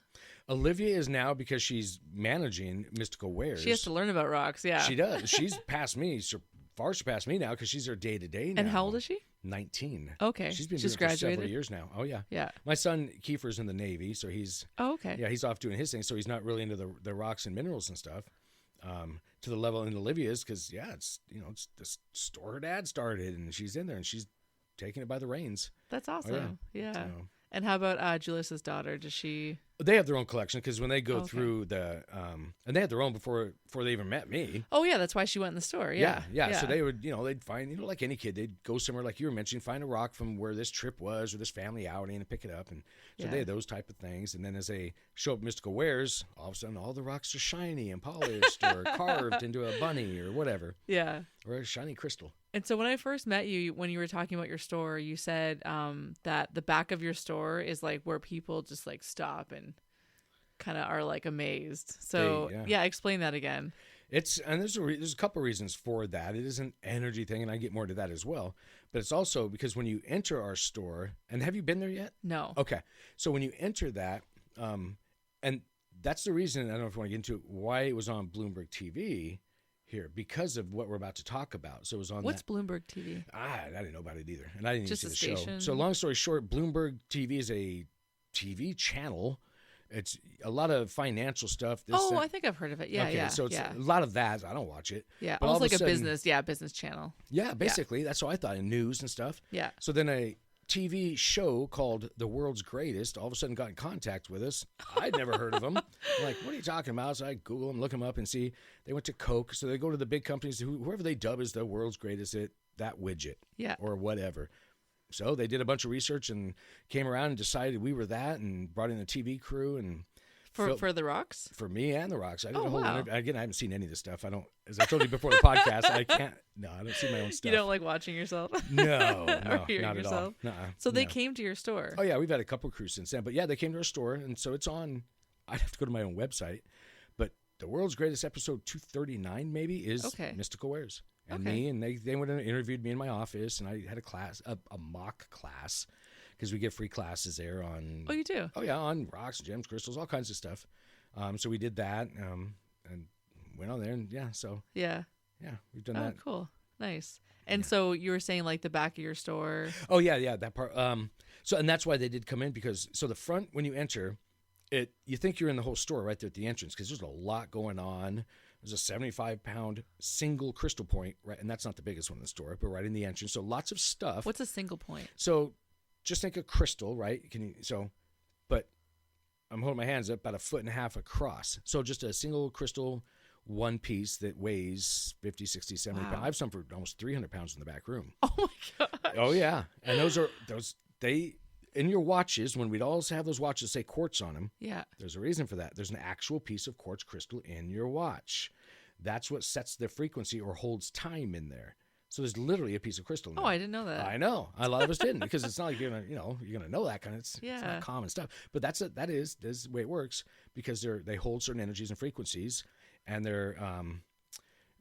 Olivia is now, because she's managing Mystical Wares. She has to learn about rocks. Yeah. She does. She's past me, far surpassed me now, because she's her day-to-day now. And how old is she? 19. Okay. She's been She's doing it for several graduated? years now. Oh, yeah. Yeah. My son, Kiefer's in the Navy, so he's Oh, okay. he's off doing his thing, so he's not really into the rocks and minerals and stuff. To the level in Olivia's, because it's it's the store her dad started, and she's in there and she's taking it by the reins. That's awesome. Yeah. So, And how about Julius's daughter? Does she? they have their own collection, because when they go Okay. through the and they had their own before they even met me. Oh yeah, that's why she went in the store. Yeah. Yeah. So they would, they'd find, like any kid, they'd go somewhere like you were mentioning, find a rock from where this trip was or this family outing and pick it up. And so Yeah. they had those type of things. And then as they show up Mystical Wares, all of a sudden all the rocks are shiny and polished or carved into a bunny or whatever, Yeah. or a shiny crystal. And so when I first met you, when you were talking about your store, you said that the back of your store is like where people just like stop and kind of are like amazed. So yeah, explain that again. And there's a couple reasons for that. It is an energy thing, and I get more to that as well. But it's also because when you enter our store, and have you been there yet? No. Okay. So when you enter that, and that's the reason, I don't know if you want to get into it, why it was on Bloomberg TV here, because of what we're about to talk about. So it was on What's Bloomberg TV? I didn't know about it either. And I didn't Just even see a the show. station? So long story short, Bloomberg TV is a TV channel. It's a lot of financial stuff. I think I've heard of it. Yeah, okay, yeah. so it's yeah. a lot of that. I don't watch it. Yeah, But all almost of like a sudden- business channel. Yeah, basically. That's what I thought, in news and stuff. Yeah. So then a TV show called The World's Greatest all of a sudden got in contact with us. I'd never heard of them. I'm like, what are you talking about? So I Google them, look them up, and see they went to Coke. So they go to the big companies, whoever they dub as the world's greatest at that widget Yeah. or whatever. So they did a bunch of research and came around and decided we were that, and brought in a TV crew and For the rocks? for me and the rocks. I did Oh, a whole wow. interview. Again, I haven't seen any of this stuff. I don't, as I told you before the podcast, I don't see my own stuff. You don't like watching yourself? No, Or hearing not yourself? at all. Nuh-uh, So they no. came to your store. Oh yeah, we've had a couple crews since then. But yeah, they came to our store, and so it's on. I'd have to go to my own website, but the world's greatest episode 239 maybe is Okay. Mystical Wares, and Okay. me, and they went and interviewed me in my office, and I had a class, a mock class, because we get free classes there on. Oh, you do? Oh yeah, on rocks, gems, crystals, all kinds of stuff. So we did that, and went on there, and yeah, so Yeah. yeah, we've done Oh, that. cool. Nice. And so you were saying like the back of your store. Oh yeah, that part. So and that's why they did come in, because the front, when you enter it, you think you're in the whole store right there at the entrance, because there's a lot going on. There's a 75-pound single crystal point, right, and that's not the biggest one in the store, but right in the entrance. So lots of stuff. What's a single point? So just think a crystal, right? But I'm holding my hands up about 1.5 feet across. So just a single crystal, one piece that weighs 50, 60, 70 Wow. pounds. I have some for almost 300 pounds in the back room. Oh my god. Oh yeah, and they in your watches, when we'd always have those watches say quartz on them. Yeah. There's a reason for that. There's an actual piece of quartz crystal in your watch. That's what sets the frequency or holds time in there. So there's literally a piece of crystal in Oh, there. I didn't know that. I know. A lot of us didn't, because it's not like you're gonna know that kind of. It's Yeah. not common stuff. But that is the way it works, because they hold certain energies and frequencies, and they're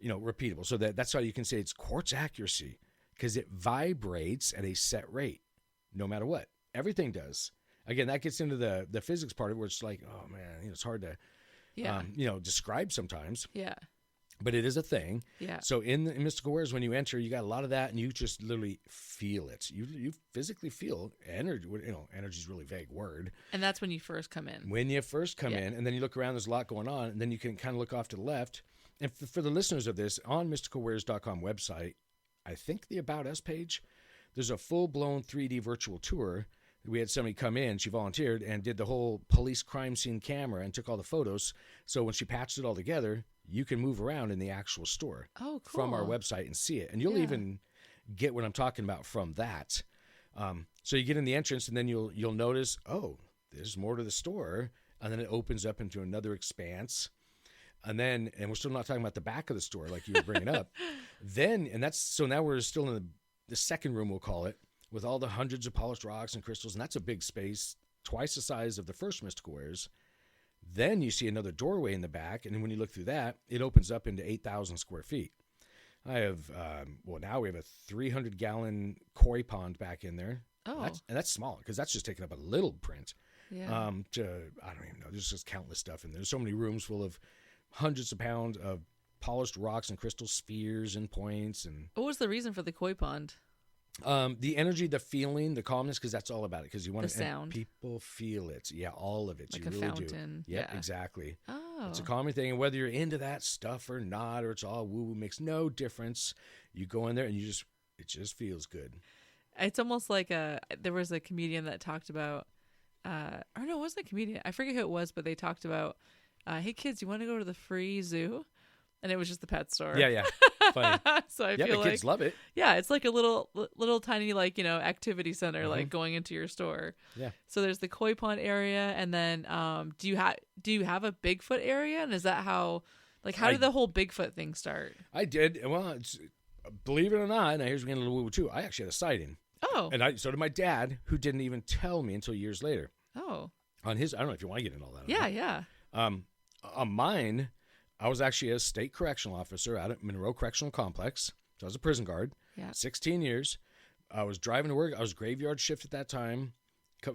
repeatable. So that's how you can say it's quartz accuracy, because it vibrates at a set rate, no matter what. Everything does. Again, that gets into the physics part of it, where it's like, oh man, it's hard to Yeah. describe sometimes. Yeah. But it is a thing. Yeah. So in Mystical Wares, when you enter, you got a lot of that, and you just literally feel it. You physically feel energy. Energy is a really vague word. And that's when you first come in. When you first come Yeah. in, and then you look around, there's a lot going on, and then you can kind of look off to the left. And for the listeners of this, on mysticalwares.com website, I think the About Us page, there's a full-blown 3D virtual tour We had somebody come in, she volunteered and did the whole police crime scene camera and took all the photos. So when she patched it all together, you can move around in the actual store Oh, cool. from our website and see it. And you'll even get what I'm talking about from that. So you get in the entrance and then you'll notice, oh, there's more to the store. And then it opens up into another expanse. And we're still not talking about the back of the store like you were bringing up. So now we're still in the second room, we'll call it, with all the hundreds of polished rocks and crystals. And that's a big space, twice the size of the first Mystical Wares. Then you see another doorway in the back. And then when you look through that, it opens up into 8,000 square feet. I have, now we have a 300-gallon koi pond back in there. Oh. That's small because that's just taking up a little print. Yeah. I don't even know. There's just countless stuff in there. There's so many rooms full of hundreds of pounds of polished rocks and crystal spheres and points. And What was the reason for the koi pond? the energy, the feeling, the calmness, because that's all about it. Because you want The sound. people feel it. Yeah, all of it. Like you a really fountain. do. Yep, Yeah. exactly. Oh. It's a calming thing, and whether you're into that stuff or not, or it's all woo-woo, makes no difference. You go in there and it just feels good. It's almost like there was a comedian that talked about, or no, it wasn't a comedian. I forget who it was, but they talked about, hey kids, you want to go to the free zoo? And it was just the pet store. Yeah. Funny. So I Yeah, feel the like kids love it. yeah, it's like a little tiny activity center, like going into your store. Yeah. So there's the koi pond area, and then do you have a Bigfoot area? And is that how did the whole Bigfoot thing start? I did. Well, believe it or not, now here's getting a little woo-woo too. I actually had a sighting. Oh. And so did my dad, who didn't even tell me until years later. Oh. On his, I don't know if you want to get into all that. Yeah. On mine, I was actually a state correctional officer out at Monroe Correctional Complex. So I was a prison guard. Yeah. 16 years. I was driving to work. I was graveyard shift at that time.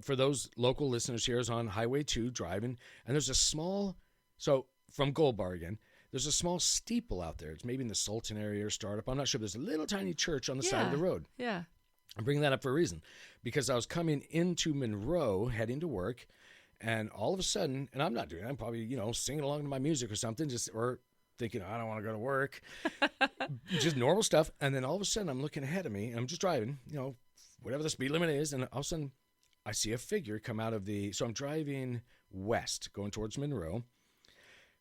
For those local listeners here, I was on Highway 2 driving. And there's a from Gold Bar again, there's a small steeple out there. It's maybe in the Sultan area or Startup. I'm not sure. There's a little tiny church on the side of the road. Yeah. I'm bringing that up for a reason. Because I was coming into Monroe, heading to work, and all of a sudden, and I'm not doing it, I'm probably, singing along to my music or something, or thinking, I don't want to go to work. Just normal stuff. And then all of a sudden, I'm looking ahead of me, and I'm just driving, whatever the speed limit is, and all of a sudden, I see a figure come out of so I'm driving west, going towards Monroe,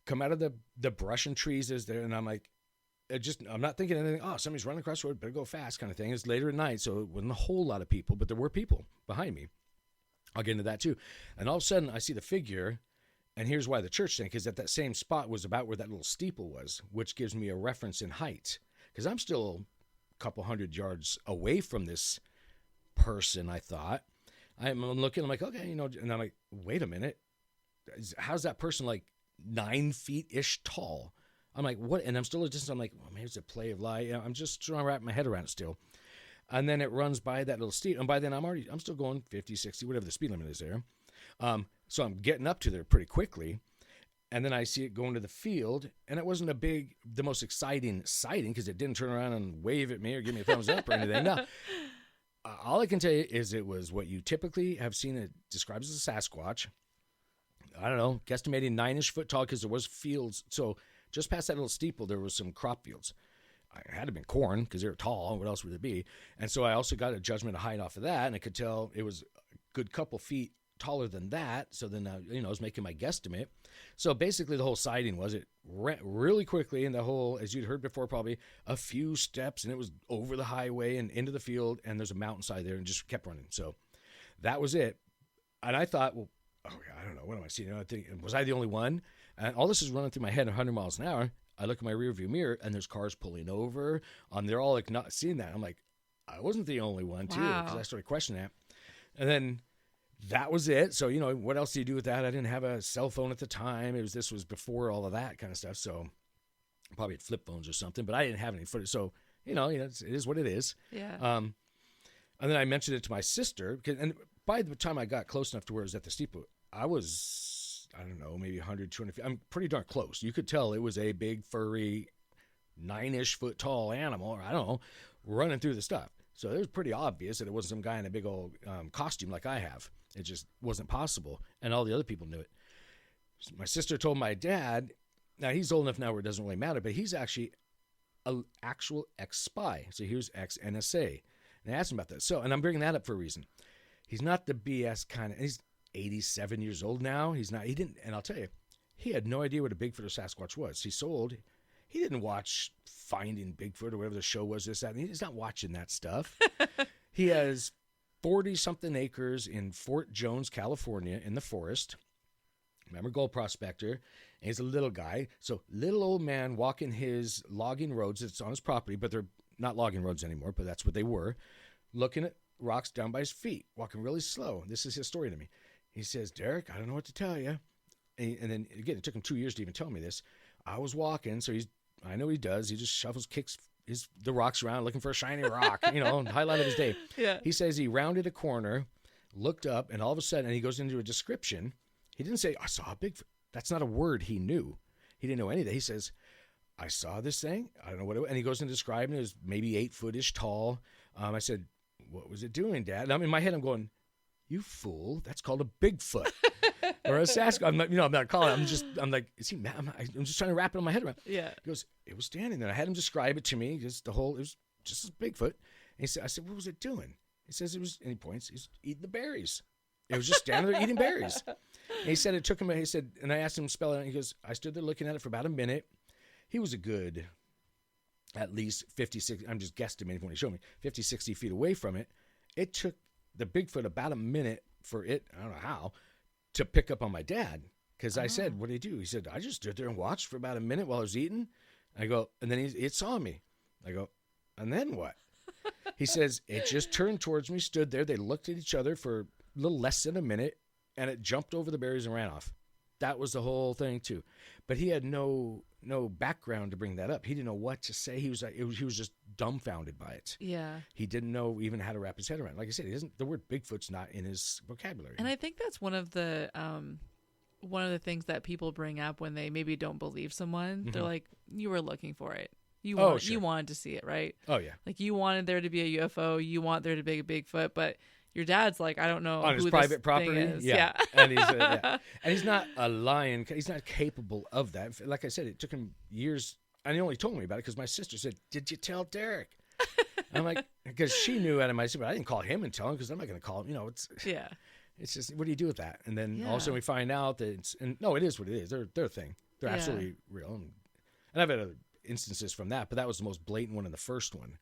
come out of the brush and trees is there, and I'm like, I'm not thinking anything, somebody's running across the road, better go fast kind of thing. It's later at night, so it wasn't a whole lot of people, but there were people behind me. I'll get into that too. And all of a sudden, I see the figure, and here's why the church thing, because at that same spot was about where that little steeple was, which gives me a reference in height. Because I'm still a couple hundred yards away from this person, I thought. I'm looking, I'm like, okay, and I'm like, wait a minute. How's that person 9 feet-ish tall? I'm like, what? And I'm still a distance. I'm like, well, maybe it's a play of light. I'm just trying to wrap my head around it still. And then it runs by that little steep. And by then I'm still going 50, 60, whatever the speed limit is there. So I'm getting up to there pretty quickly. And then I see it going to the field. And it wasn't the most exciting sighting because it didn't turn around and wave at me or give me a thumbs up or anything. No. All I can tell you is it was what you typically have seen it described as a Sasquatch. I don't know, guesstimating 9-ish foot tall because there was fields. So just past that little steeple, there was some crop fields. It had to have been corn because they were tall. What else would it be? And so I also got a judgment of height off of that, and I could tell it was a good couple feet taller than that. So then, I was making my guesstimate. So basically the whole sighting was it ran really quickly, and the whole, as you'd heard before, probably a few steps, and it was over the highway and into the field, and there's a mountainside there, and just kept running. So that was it. And I thought, well, I don't know. What am I seeing? I think, was I the only one? And all this is running through my head 100 miles an hour. I look in my rearview mirror, and there's cars pulling over. They're all not seeing that. I'm like, I wasn't the only one, too, because I started questioning that. And then that was it. So, what else do you do with that? I didn't have a cell phone at the time. This was before all of that kind of stuff. So probably had flip phones or something, but I didn't have any footage. So, it is what it is. Yeah. And then I mentioned it to my sister, and by the time I got close enough to where it was at the steeple, I was, I don't know, maybe 100, 200 feet. I'm pretty darn close. You could tell it was a big, furry, 9-ish foot tall animal, or I don't know, running through the stuff. So it was pretty obvious that it wasn't some guy in a big old costume like I have. It just wasn't possible. And all the other people knew it. So my sister told my dad, now he's old enough now where it doesn't really matter, but he's actually an actual ex-spy. So he was ex-NSA. And I asked him about that. So, and I'm bringing that up for a reason. He's not the BS kind of. He's 87 years old now. He's not. He didn't. And I'll tell you, he had no idea what a Bigfoot or Sasquatch was. He's so old. He didn't watch Finding Bigfoot or whatever the show was. This, that. And he's not watching that stuff. He has 40-something acres in Fort Jones, California, in the forest. Remember, gold prospector. And he's a little guy. So little old man walking his logging roads. It's on his property, but they're not logging roads anymore, but that's what they were. Looking at rocks down by his feet, walking really slow. This is his story to me. He says, Derek, I don't know what to tell you. And then, again, it took him 2 years to even tell me this. I was walking, so I know he does. He just shovels, kicks the rocks around looking for a shiny rock, highlight of his day. Yeah. He says he rounded a corner, looked up, and all of a sudden, and he goes into a description. He didn't say, I saw a Bigfoot. That's not a word he knew. He didn't know anything. He says, I saw this thing. I don't know what it was. And he goes into describing it. It was maybe 8-foot-ish tall. I said, what was it doing, Dad? And in my head, I'm going, you fool. That's called a Bigfoot. Or a Sasquatch. I'm not calling it. I'm like, is he mad? I'm just trying to wrap it on my head around. Yeah. He goes, it was standing there. I had him describe it to me. It was just a Bigfoot. And I said, what was it doing? He says it was, and he points, he's eating the berries. It was just standing there eating berries. And he said it took him, and I asked him to spell it out. He goes, I stood there looking at it for about a minute. He was a good, at least 50, 60, I'm just guesstimating when he showed me, 50, 60 feet away from it. It took the Bigfoot about a minute for it, I don't know how, to pick up on my dad. Because I said, what did he do? He said, I just stood there and watched for about a minute while I was eating. I go, and then it saw me. I go, and then what? He says, it just turned towards me, stood there. They looked at each other for a little less than a minute, and it jumped over the berries and ran off. That was the whole thing, too. But he had no background to bring that up. He didn't know what to say. He was just dumbfounded by it. Yeah. He didn't know even how to wrap his head around it. Like I said, the word Bigfoot's not in his vocabulary. And I think that's one of the things that people bring up when they maybe don't believe someone. Mm-hmm. They're like, you were looking for it. You wanted to see it, right? Oh, yeah. Like you wanted there to be a UFO. You want there to be a Bigfoot, but your dad's like, I don't know on his private property. Yeah. And he's not a lion. He's not capable of that. Like I said, it took him years. And he only told me about it because my sister said, did you tell Derek? And I'm like, because she knew out of my sister, but I didn't call him and tell him because I'm not going to call him. It's just, what do you do with that? And then all of a sudden we find out that it is what it is. They're a thing. They're absolutely real. And I've had other instances from that, but that was the most blatant one in the first one.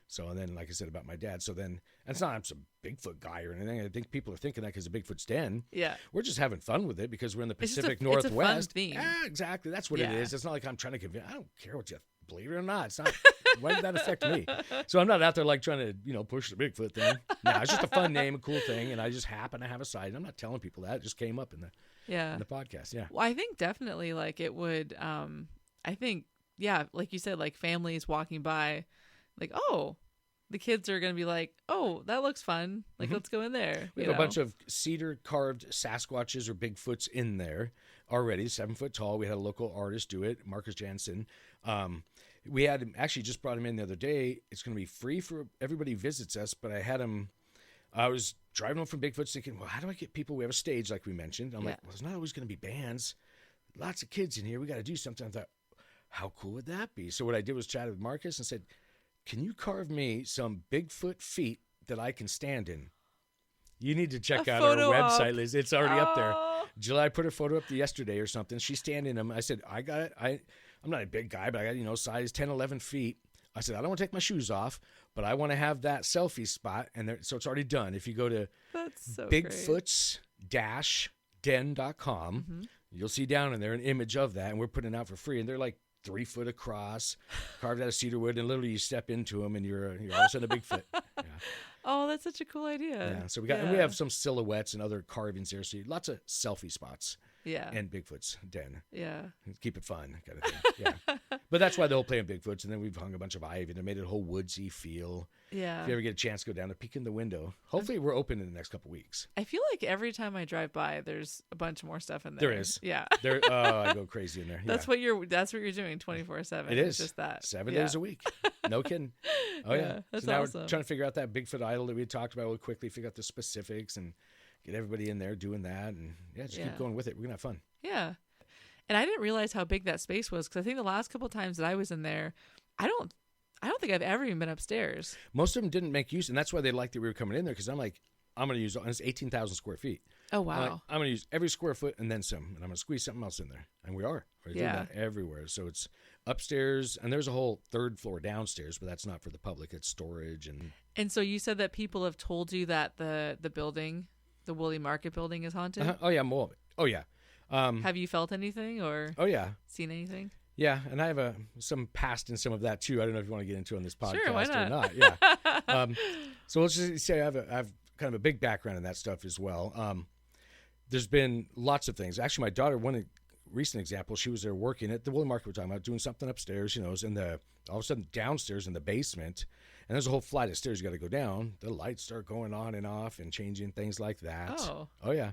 So, and then, like I said about my dad, and it's not I'm some Bigfoot guy or anything. I think people are thinking that because of Bigfoot's Den. Yeah. We're just having fun with it because we're in the Pacific Northwest. It's a fun theme. Yeah, exactly. That's what it is. It's not like I'm trying to convince. I don't care what you believe it or not. It's not. Why did that affect me? So I'm not out there like trying to, push the Bigfoot thing. No, it's just a fun name, a cool thing, and I just happen to have a side. I'm not telling people that. It just came up in the podcast. Yeah. Well, I think definitely like it would. Like you said, like families walking by, like, oh, the kids are going to be like, oh, that looks fun. Like, let's go in there. We have a bunch of cedar carved Sasquatches or Bigfoots in there already, 7 foot tall. We had a local artist do it, Marcus Jansen. We had him, actually just brought him in the other day. It's going to be free for everybody who visits us, but I was driving home from Bigfoots thinking, well, how do I get people? We have a stage like we mentioned. I'm like, well, there's not always going to be bands. Lots of kids in here. We got to do something. I thought, how cool would that be? So what I did was chat with Marcus and said, can you carve me some Bigfoot feet that I can stand in? You need to check out our website, Liz. It's already up there. July put her photo up yesterday or something. She's standing in them. I said, I got it. I'm not a big guy, but I got, size 10, 11 feet. I said, I don't want to take my shoes off, but I want to have that selfie spot. And so it's already done. If you go to bigfoots-den.com, you'll see down in there an image of that. And we're putting it out for free. And they're like 3 foot across, carved out of cedar wood, and literally you step into them and you're all of a sudden a Bigfoot. Yeah. Oh, that's such a cool idea. Yeah. So and we have some silhouettes and other carvings here. So lots of selfie spots. Yeah. And Bigfoot's Den. Yeah. Keep it fun, kind of thing. Yeah. But that's why they'll play in Bigfoots, and then we've hung a bunch of ivy and made it a whole woodsy feel. Yeah. If you ever get a chance to go down and peek in the window, hopefully we're open in the next couple of weeks. I feel like every time I drive by, there's a bunch more stuff in there. There is. Yeah. I go crazy in there. That's what you're doing 24/7. It is. It's just that 7 days a week. No kidding. Oh yeah. That's so now awesome. we're trying to figure out that Bigfoot idol that we talked about. We'll quickly figure out the specifics and get everybody in there doing that, and just keep going with it. We're gonna have fun. Yeah. And I didn't realize how big that space was, because I think the last couple of times that I was in there, I don't think I've ever even been upstairs. Most of them didn't make use, and that's why they liked that we were coming in there, because I'm like, I'm going to use, and it's 18,000 square feet. Oh, wow. I'm going to use every square foot and then some, and I'm going to squeeze something else in there. And we are. We're doing that everywhere. So it's upstairs, and there's a whole third floor downstairs, but that's not for the public. It's storage. And so you said that people have told you that the building, the Woolly Market building, is haunted? Oh, yeah, more of it. Oh, yeah. Have you felt anything or seen anything? Yeah, and I have some past in some of that, too. I don't know if you want to get into it on this podcast Sure, why not? or not. Yeah. So let's just say I have kind of a big background in that stuff as well. There's been lots of things. Actually, my daughter, one recent example, she was there working at the Woolly Market we're talking about, doing something upstairs, all of a sudden downstairs in the basement, and there's a whole flight of stairs you got to go down. The lights start going on and off and changing, things like that. Oh yeah.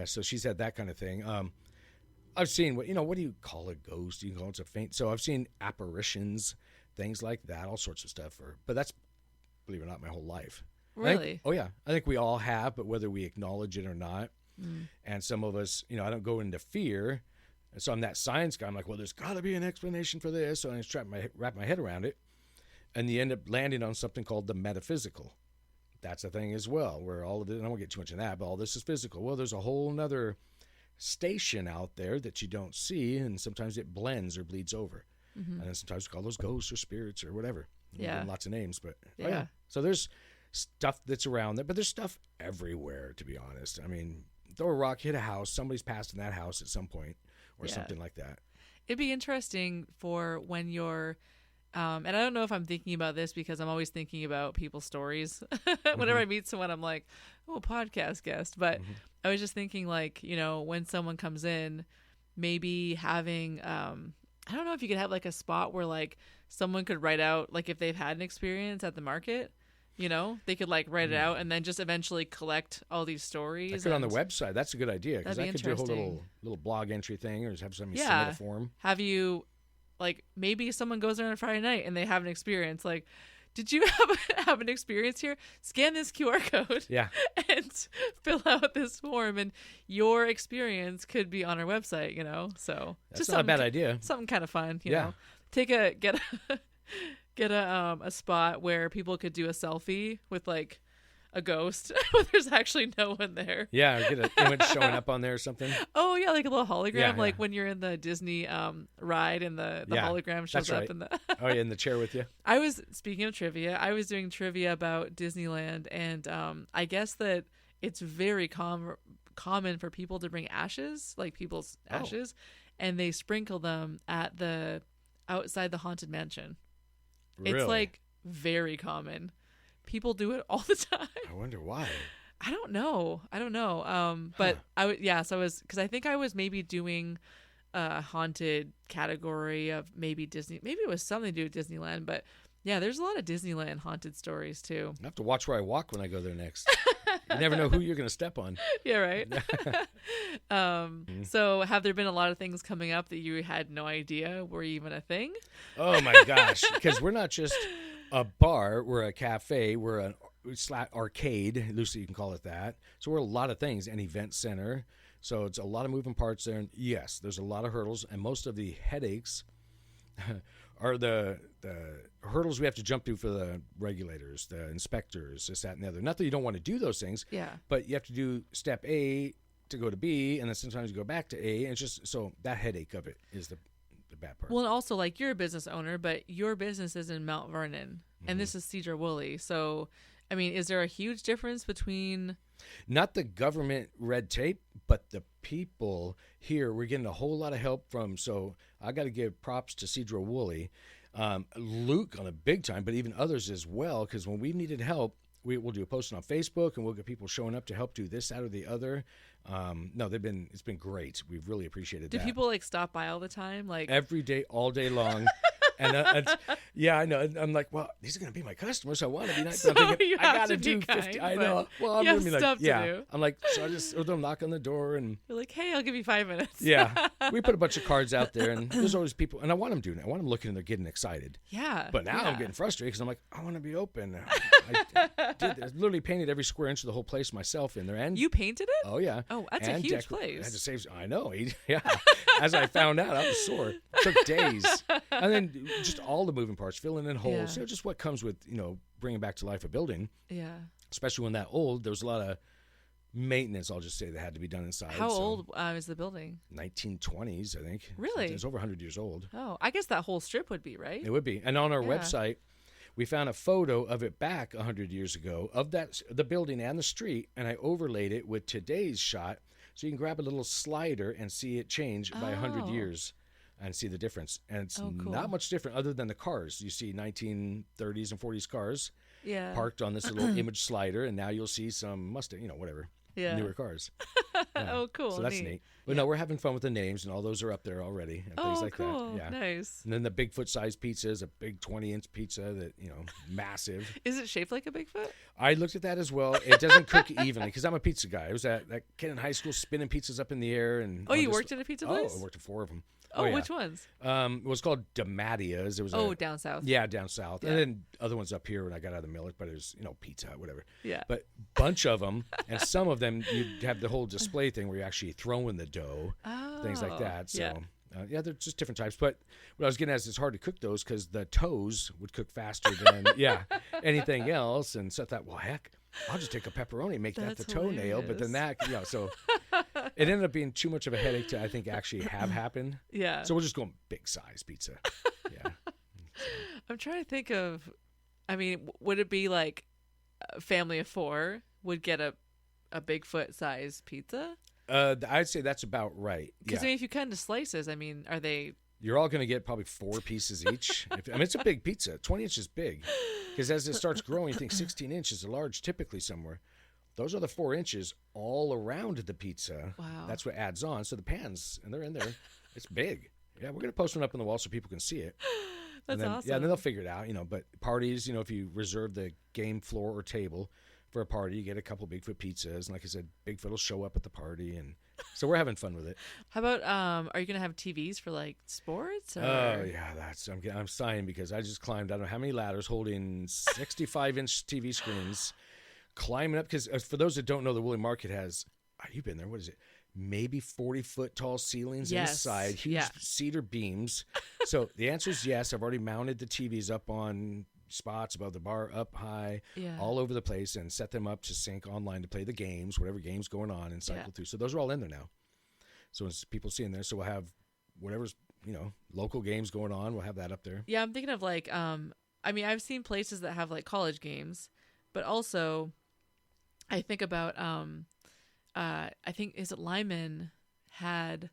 So she's had that kind of thing. I've seen what do you call a ghost? You can call it a faint. So I've seen apparitions, things like that, all sorts of stuff. But that's, believe it or not, my whole life. Really? I think we all have, but whether we acknowledge it or not. And some of us, I don't go into fear. And so I'm that science guy. I'm like, well, there's got to be an explanation for this. So I just wrap my head around it. And you end up landing on something called the metaphysical. That's a thing as well, where all of it, and I won't get too much in that, but all this is physical. Well, there's a whole nother station out there that you don't see, and sometimes it blends or bleeds over. And then sometimes we call those ghosts or spirits or whatever. Lots of names, but So there's stuff that's around there, but there's stuff everywhere, to be honest. I mean, throw a rock, hit a house, somebody's passed in that house at some point or something like that. It'd be interesting for when you're, and I don't know if I'm thinking about this because I'm always thinking about people's stories. Whenever I meet someone, I'm like, oh, podcast guest. But I was just thinking like, when someone comes in, maybe having, I don't know if you could have like a spot where like someone could write out, like if they've had an experience at the market, they could like write it out and then just eventually collect all these stories. I could on the website. That's a good idea because I could do a whole little blog entry thing or just have somebody submit a form. Have you, like maybe someone goes there on a Friday night and they have an experience like, did you have an experience here? Scan this QR code and fill out this form and your experience could be on our website, So that's just not a bad idea. Something kind of fun, you know. Get a spot where people could do a selfie with like a ghost where there's actually no one there. Yeah, or get an image showing up on there or something. Oh yeah, like a little hologram, like when you're in the Disney ride and the hologram shows up in the in the chair with you. Speaking of trivia, I was doing trivia about Disneyland, and I guess that it's very common for people to bring ashes, like people's ashes, and they sprinkle them at outside the Haunted Mansion. Really? It's like very common. People do it all the time. I wonder why. I don't know. But because I think I was maybe doing a haunted category of maybe Disney. Maybe it was something to do with Disneyland, but yeah, there's a lot of Disneyland haunted stories too. I have to watch where I walk when I go there next. You never know who you're going to step on. Yeah, right. So have there been a lot of things coming up that you had no idea were even a thing? Oh my gosh. Because we're not just a bar, we're a cafe, we're an arcade, loosely you can call it that. So we're a lot of things, an event center. So it's a lot of moving parts there. And yes, there's a lot of hurdles, and most of the headaches are the hurdles we have to jump through for the regulators, the inspectors, this, that, and the other. Not that you don't want to do those things, but you have to do step A to go to B, and then sometimes you go back to A, and it's just so that headache of it is the bad part. Well, and also, like, you're a business owner, but your business is in Mount Vernon, and this is Cedar Woolley. So, I mean, is there a huge difference between... Not the government red tape, but the people here. We're getting a whole lot of help from, so I got to give props to Cedar Woolley. Luke on a big time, but even others as well, because when we needed help, we'll do a posting on Facebook, and we'll get people showing up to help do this, that, or the other. No, it's been great. We've really appreciated that. Do people like stop by all the time? Like every day, all day long. And yeah, I know. I'm like, well, these are going to be my customers, so I want to be nice. So I'm thinking, you I have got to do be 50. kind, I know. Well, I'm you have going to be stuff like, to do. I'm like, so they'll knock on the door and you're like, hey, I'll give you 5 minutes. Yeah, we put a bunch of cards out there, and there's always people, and I want them doing it. I want them looking and they're getting excited. Yeah. But now I'm getting frustrated because I'm like, I want to be open. I literally painted every square inch of the whole place myself in there. And You painted it? oh yeah. Oh, that's a And huge I place. had to save. I know. Yeah. As I found out, I was sore. It took days. And then just all the moving parts, filling in holes. Yeah. You know, just what comes with bringing back to life a building. Yeah. Especially when that old. There was a lot of maintenance. I'll just say that had to be done inside. How so old is the building? 1920s, I think. Really? It's over 100 years old. Oh, I guess that whole strip would be, right? It would be. And on our Yeah. website, we found a photo of it back 100 years ago of the building and the street, and I overlaid it with today's shot, so you can grab a little slider and see it change by 100 Oh. years and see the difference. And it's Oh, cool. not much different other than the cars. You see 1930s and 40s cars Yeah. parked on this little image slider, and now you'll see some Mustang, whatever, Yeah. newer cars. Oh, cool. So that's neat. But no, we're having fun with the names, and all those are up there already and things Oh, like cool. that. Yeah. Nice. And then the Bigfoot-sized pizza is a big 20-inch pizza that, massive. Is it shaped like a Bigfoot? I looked at that as well. It doesn't cook evenly because I'm a pizza guy. I was that kid in high school spinning pizzas up in the air. And Oh, you worked at a pizza place? Oh, I worked at 4 of them. Oh, yeah. which ones? It was called DeMattia's. It was Down south. Yeah, down south. Yeah. And then other ones up here when I got out of the millet, but it was, Pizza Hut, whatever. Yeah. But bunch of them, and some of them, you'd have the whole display thing where you're actually throwing the dough, things like that. So, yeah. they're just different types. But what I was getting at is it's hard to cook those because the toes would cook faster than, anything else. And so I thought, well, heck, I'll just take a pepperoni and make that That's the toenail. But then hilarious. so it ended up being too much of a headache to, I think, actually have happen. Yeah. So we'll just go big size pizza. Yeah. I'm trying to think of, would it be like a family of 4 would get a Bigfoot size pizza? I'd say that's about right. Because Yeah. if you cut into slices, are they? You're all going to get probably 4 pieces each. It's a big pizza. 20 inches big. Because as it starts growing, you think 16 inches is large typically somewhere. Those are the 4 inches all around the pizza. Wow. That's what adds on. So the pans, and they're in there. It's big. Yeah, we're going to post one up on the wall so people can see it. That's then, awesome. Yeah, and then they'll figure it out, But parties, if you reserve the game floor or table for a party, you get a couple Bigfoot pizzas. And like I said, Bigfoot will show up at the party. And so we're having fun with it. How about are you gonna have TVs for like sports? Or? Oh yeah, I'm sighing because I just climbed I don't know how many ladders holding 65-inch TV screens, climbing up because for those that don't know, the Woolly Market has you've been there. What is it? Maybe 40-foot tall ceilings inside, huge cedar beams. So the answer is yes. I've already mounted the TVs up on spots above the bar, up high, all over the place, and set them up to sync online to play the games, whatever game's going on, and cycle through. So those are all in there now. So as people see in there, so we'll have whatever's local games going on. We'll have that up there. Yeah, I'm thinking of like I've seen places that have like college games, but also I think about I think is it Lyman had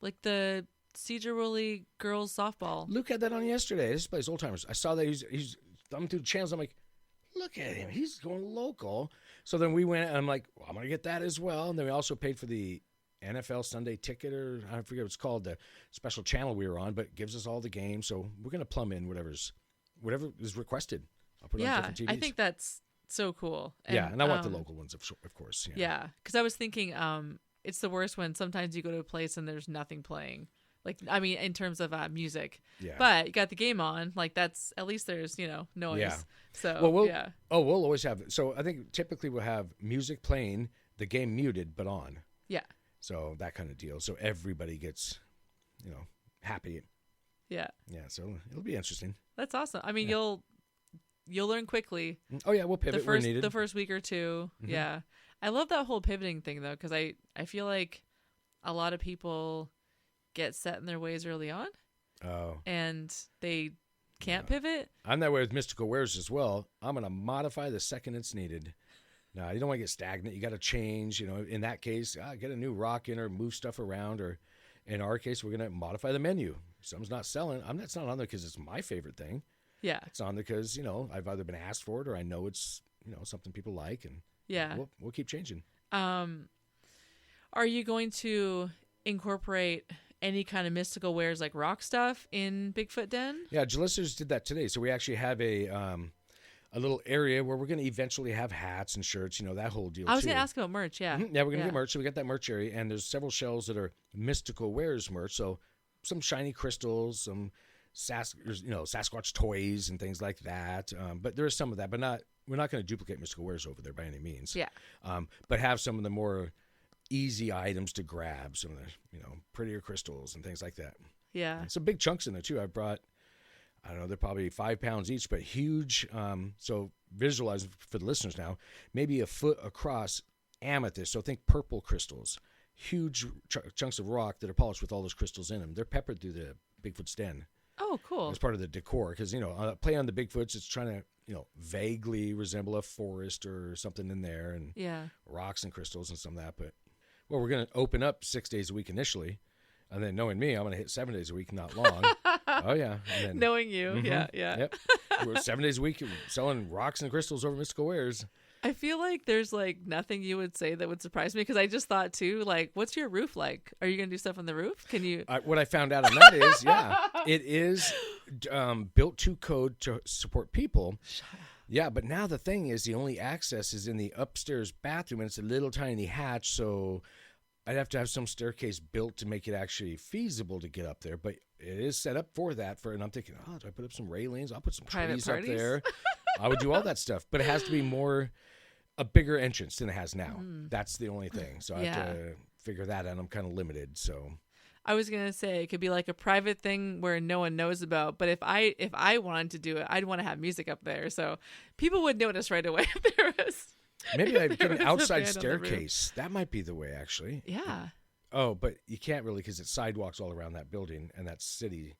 like the Cedar Woolley girls softball. Luke had that on yesterday. This plays old timers. I saw that he's thumbing through the channels. I'm like, look at him. He's going local. So then we went, and I'm like, well, I'm going to get that as well. And then we also paid for the NFL Sunday ticket, or I forget what it's called, the special channel we were on, but it gives us all the games. So we're going to plumb in whatever is requested. I'll put it on different TVs. I think that's so cool. And I want the local ones, of course. Yeah, because I was thinking it's the worst when sometimes you go to a place and there's nothing playing. Like, in terms of music. Yeah. But you got the game on. Like, that's, at least there's, noise. Yeah. So, we'll always have, so I think typically we'll have music playing, the game muted, but on. Yeah. So that kind of deal. So everybody gets, happy. Yeah. Yeah. So it'll be interesting. That's awesome. You'll learn quickly. Oh yeah. We'll pivot where needed. The first week or two. Mm-hmm. Yeah. I love that whole pivoting thing though. Cause I feel like a lot of people get set in their ways early on. Oh. And they can't pivot. I'm that way with mystical wares as well. I'm going to modify the second it's needed. No, you don't want to get stagnant. You got to change. In that case, get a new rock in or move stuff around. Or in our case, we're going to modify the menu. Something's not selling. That's not on there because it's my favorite thing. Yeah. It's on there because, I've either been asked for it or I know it's, something people like. And we'll keep changing. Are you going to incorporate any kind of mystical wares like rock stuff in Bigfoot Den? Yeah, Jalissers did that today. So we actually have a little area where we're going to eventually have hats and shirts, that whole deal. I was going to ask about merch, yeah. Mm-hmm. Yeah, we're going to get merch. So we got that merch area, and there's several shelves that are mystical wares merch. So some shiny crystals, some Sasquatch toys and things like that. But there is some of that, but we're not going to duplicate Mystical Wares over there by any means. Yeah. But have some of the more easy items to grab, some of the, prettier crystals and things like that. Yeah. Some big chunks in there too. I brought, I don't know, they're probably 5 pounds each, but huge. So visualize for the listeners now, maybe a foot across amethyst. So think purple crystals, huge chunks of rock that are polished with all those crystals in them. They're peppered through the Bigfoot's den. Oh, cool. As part of the decor. Because, play on the Bigfoots, it's trying to, vaguely resemble a forest or something in there, and rocks and crystals and some of that. But, we're going to open up 6 days a week initially. And then knowing me, I'm going to hit 7 days a week, not long. Oh, yeah. And then, knowing you. Mm-hmm. Yeah. Yep. We're 7 days a week selling rocks and crystals over Mystical Wares. I feel like there's nothing you would say that would surprise me, because I just thought too, what's your roof like? Are you going to do stuff on the roof? Can you? What I found out on that is, it is built to code to support people. Shut up. Yeah, but now the thing is, the only access is in the upstairs bathroom, and it's a little tiny hatch, so I'd have to have some staircase built to make it actually feasible to get up there. But it is set up for that. And I'm thinking, do I put up some railings? I'll put some Private trees parties? up there. I would do all that stuff, but it has to be a bigger entrance than it has now. That's the only thing. So I have to figure that out. I'm kind of limited. So I was gonna say it could be like a private thing where no one knows about, but if I wanted to do it, I'd want to have music up there, so people would notice right away if there was. maybe I get an was a outside band on the roof. staircase. That might be the way, actually. Yeah. Oh, but you can't really, because it's sidewalks all around that building and that city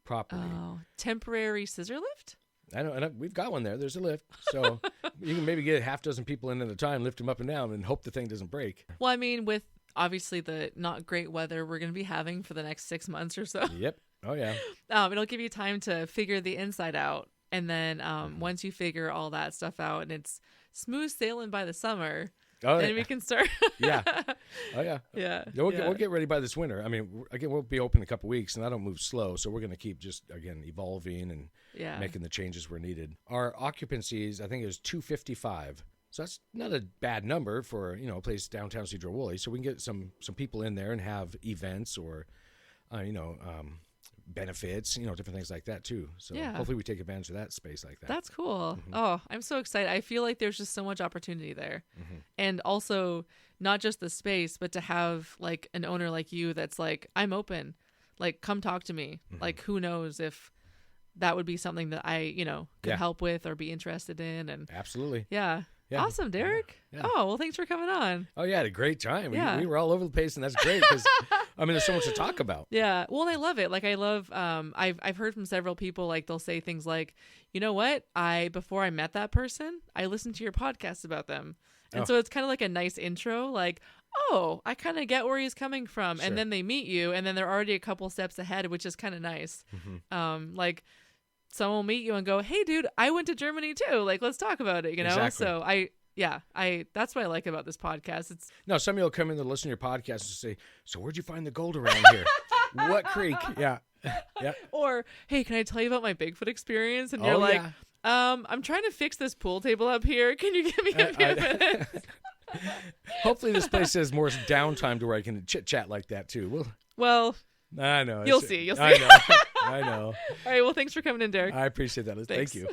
property. Oh, temporary scissor lift? I know, and we've got one there. There's a lift, so you can maybe get a half dozen people in at a time, lift them up and down, and hope the thing doesn't break. Well, I mean, with obviously the not great weather we're going to be having for the next 6 months or so. Yep. Oh yeah. It'll give you time to figure the inside out, and then once you figure all that stuff out and it's smooth sailing by the summer, then we can start. Yeah. Oh yeah. Yeah. We'll get ready by this winter. I mean, again, we'll be open in a couple weeks, and I don't move slow, so we're going to keep just evolving and making the changes where needed. Our occupancies, I think, it was 255. So that's not a bad number for a place downtown Cedar Woolley. So we can get some people in there and have events or benefits, different things like that too. So hopefully we take advantage of that space like that. That's cool. Mm-hmm. Oh, I'm so excited. I feel like there's just so much opportunity there. Mm-hmm. And also not just the space, but to have an owner like you that's I'm open, come talk to me. Mm-hmm. Who knows if that would be something that I, could help with or be interested in. And absolutely. Yeah. Yeah. Awesome, Derek. Yeah. Oh, well, thanks for coming on. Oh, yeah, I had a great time. Yeah. We were all over the place, and that's great because, there's so much to talk about. Yeah. Well, and I love it. I love, I've heard from several people, they'll say things like, you know what? Before I met that person, I listened to your podcast about them. And so it's kind of like a nice intro, oh, I kind of get where he's coming from. Sure. And then they meet you, and then they're already a couple steps ahead, which is kind of nice. Mm-hmm. Someone will meet you and go, hey, dude, I went to Germany too. Let's talk about it, Exactly. So that's what I like about this podcast. It's somebody will come in to listen to your podcast and say, so where'd you find the gold around here? What creek? Yeah. Yeah. Or, hey, can I tell you about my Bigfoot experience? And you're I'm trying to fix this pool table up here. Can you give me a few minutes? Hopefully this place has more downtime to where I can chit chat like that too. Well, I know. You'll see. I know. All right. Well, thanks for coming in, Derek. I appreciate that, Liz. Thank you.